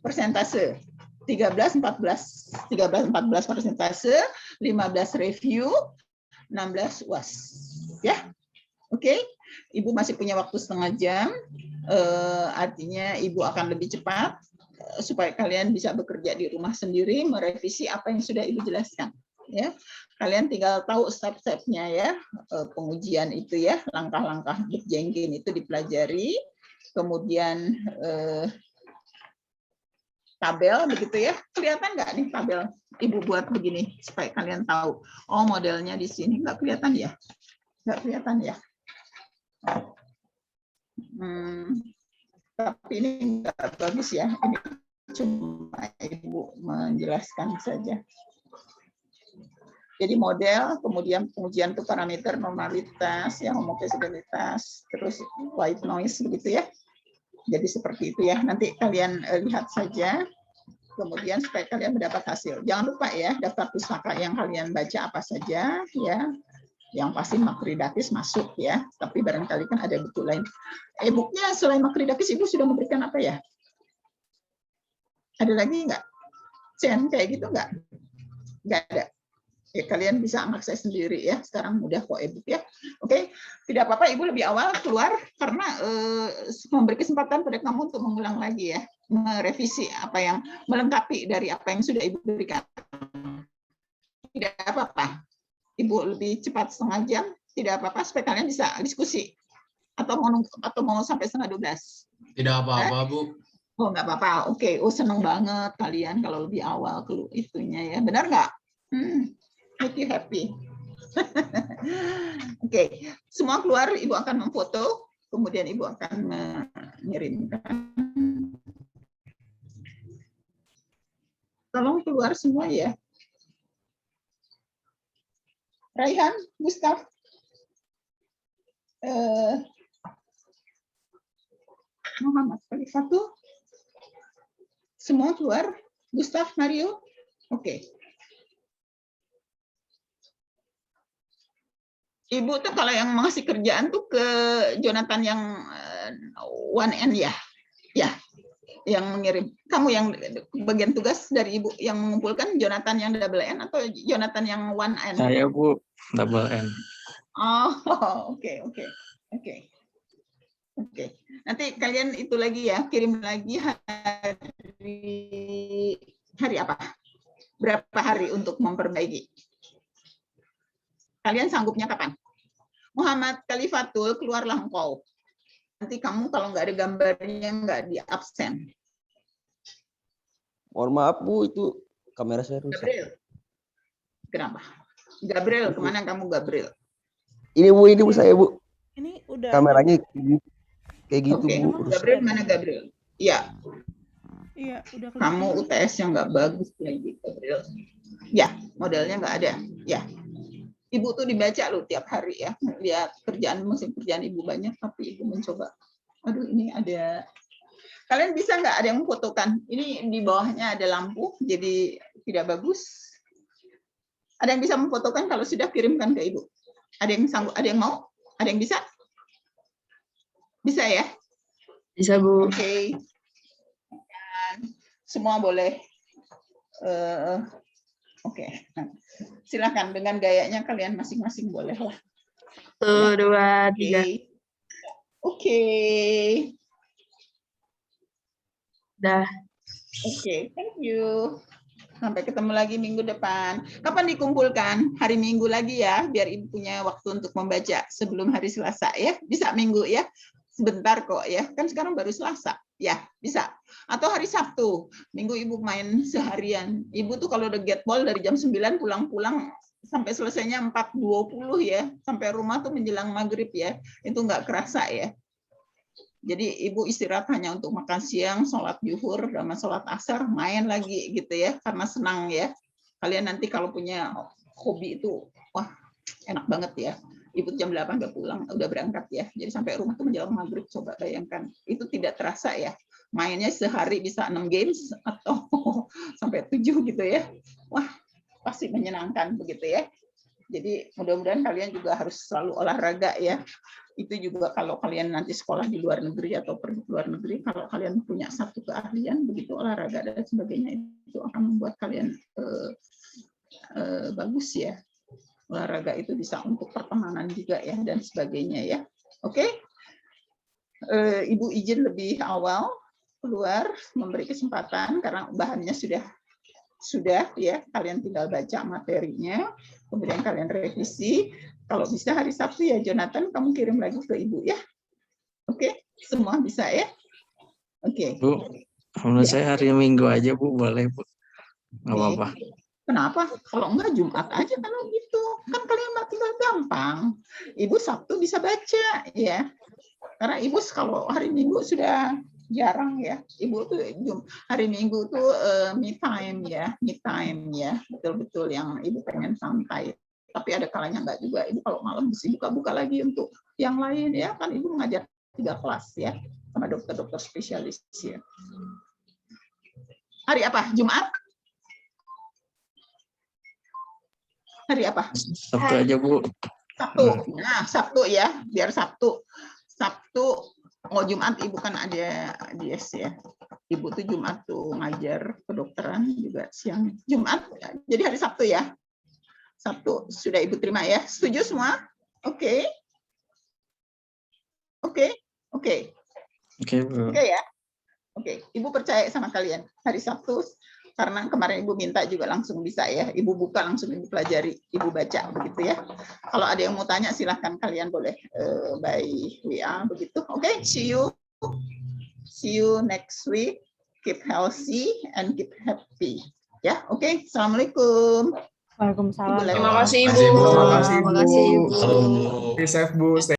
persentase. 13-14 persentase, 15 review, 16 UAS. Ya. Oke. Ibu masih punya waktu setengah jam. Artinya Ibu akan lebih cepat supaya kalian bisa bekerja di rumah sendiri, merevisi apa yang sudah Ibu jelaskan. Ya. Kalian tinggal tahu step-stepnya ya. Pengujian itu ya, langkah-langkah berjengkin itu dipelajari. Kemudian tabel begitu ya, kelihatan nggak nih tabel Ibu buat begini supaya kalian tahu, oh modelnya di sini. Nggak kelihatan ya, nggak kelihatan ya. Tapi ini nggak bagus ya, ini cuma Ibu menjelaskan saja. Jadi model, kemudian pengujian itu parameter, normalitas, ya, homogenitas, terus white noise begitu ya. Jadi seperti itu ya, nanti kalian lihat saja, kemudian supaya kalian mendapat hasil. Jangan lupa ya, daftar pustaka yang kalian baca apa saja, ya, yang pasti Makridatis masuk ya, tapi barangkali kan ada buku lain. E-booknya selain Makridatis, Ibu sudah memberikan apa ya? Ada lagi nggak? Sen, kayak gitu nggak? Nggak ada. Ya, kalian bisa mengakses sendiri ya, sekarang mudah kok e-book ya. Oke, tidak apa-apa Ibu lebih awal keluar karena memberi kesempatan pada kamu untuk mengulang lagi ya, merevisi apa yang melengkapi dari apa yang sudah Ibu berikan. Tidak apa-apa, Ibu lebih cepat setengah jam, tidak apa-apa supaya kalian bisa diskusi atau mau sampai setengah 12. Tidak apa-apa Bu. Oh nggak apa-apa, oke. Oh seneng banget kalian kalau lebih awal itunya ya, benar nggak? Make you happy. Oke, semua keluar, Ibu akan memfoto, kemudian Ibu akan mengirimkan. Tolong keluar semua ya. Raihan, Gustaf, Muhammad Khalifatu, semua keluar. Gustaf, Mario, oke. Ibu tuh kalau yang ngasih kerjaan tuh ke Jonathan yang 1N ya, ya, yang mengirim. Kamu yang bagian tugas dari Ibu yang mengumpulkan, Jonathan yang double N atau Jonathan yang 1N? Saya Bu, double N. Oh, oke. Nanti kalian itu lagi ya, kirim lagi hari apa? Berapa hari untuk memperbaiki? Kalian sanggupnya kapan? Muhammad Khalifatul, keluarlah engkau. Nanti kamu kalau nggak ada gambarnya nggak di absen. Mohon maaf Bu, itu kamera saya rusak. Gabriel. Kenapa? Gabriel, kemana kamu Gabriel? Ini Bu saya Bu. Ini udah Kameranya kayak gitu Oke, Bu. Gabriel mana Gabriel? Iya. Iya, udah kelihatan. Kamu UTS yang nggak bagus ya gitu. Ya, modelnya nggak ada. Ya, Ibu tuh dibaca loh tiap hari ya. Lihat kerjaan, mesin kerjaan Ibu banyak, tapi Ibu mencoba. Aduh, ini ada. Kalian bisa nggak ada yang memfotokan? Ini di bawahnya ada lampu, jadi tidak bagus. Ada yang bisa memfotokan? Kalau sudah kirimkan ke Ibu. Ada yang sanggup? Ada yang mau? Ada yang bisa? Bisa ya? Bisa, Bu. Oke. Semua boleh. Oke. Silakan dengan gayanya kalian masing-masing boleh lah. 1, 2, 3. Oke. Dah. Oke, thank you. Sampai ketemu lagi minggu depan. Kapan dikumpulkan? Hari Minggu lagi ya, biar Ibu punya waktu untuk membaca sebelum hari Selasa ya. Bisa Minggu ya. Sebentar kok ya. Kan sekarang baru Selasa. Ya, bisa. Atau hari Sabtu. Minggu Ibu main seharian. Ibu tuh kalau udah get ball dari jam 9 pulang-pulang sampai selesainya 4.20 ya. Sampai rumah tuh menjelang maghrib ya. Itu nggak kerasa ya. Jadi Ibu istirahat hanya untuk makan siang, sholat zuhur, sama sholat asar, main lagi gitu ya, karena senang ya. Kalian nanti kalau punya hobi itu, wah enak banget ya. Ibu jam 8 udah pulang, udah berangkat ya. Jadi sampai rumah tuh menjelang maghrib, coba bayangkan. Itu tidak terasa ya. Mainnya sehari bisa 6 games atau sampai 7 gitu ya. Wah, pasti menyenangkan begitu ya. Jadi mudah-mudahan kalian juga harus selalu olahraga ya. Itu juga kalau kalian nanti sekolah di luar negeri atau pergi ke luar negeri, kalau kalian punya satu keahlian begitu olahraga dan sebagainya, itu akan membuat kalian bagus ya. Olahraga itu bisa untuk pertemanan juga ya dan sebagainya ya. Oke. Ibu izin lebih awal keluar memberi kesempatan karena bahannya sudah ya, kalian tinggal baca materinya, kemudian kalian revisi. Kalau bisa hari Sabtu ya Jonathan, kamu kirim lagi ke Ibu ya. Oke, semua bisa ya. Oke. Bu, menurut saya hari Minggu aja Bu, boleh Bu. Nggak apa-apa. Kenapa? Kalau enggak Jumat aja kalau gitu. Kan kalian tinggal gampang. Ibu Sabtu bisa baca ya. Karena Ibu kalau hari Minggu sudah jarang ya. Ibu tuh hari Minggu tuh me time ya, betul-betul yang Ibu pengen santai. Tapi ada kalanya enggak juga. Ibu kalau malam bisa buka-buka lagi untuk yang lain ya. Kan Ibu mengajar 3 kelas ya sama dokter-dokter spesialis ya. Hari apa? Jumat? Hari apa? Sabtu aja Bu. Sabtu. Nah, Sabtu ya, biar Sabtu. Sabtu. Oh, Jumat Ibu kan ada DS ya. Ibu tuh Jumat tuh ngajar kedokteran juga siang. Jumat, jadi hari Sabtu ya. Sabtu sudah Ibu terima ya. Setuju semua? Oke. Oke. Oke. Oke Bu. Oke ya. Oke, Ibu percaya sama kalian. Hari Sabtu, karena kemarin Ibu minta juga langsung bisa ya. Ibu buka langsung Ibu pelajari, Ibu baca begitu ya. Kalau ada yang mau tanya silahkan kalian boleh by WA begitu. Oke, see you. See you next week. Keep healthy and keep happy. Ya, oke. Assalamualaikum. Waalaikumsalam. Terima kasih, Ibu. Terima kasih, Bu. Terima kasih, Bu. Terima kasih, Ibu. Halo. Stay safe, Bu. Stay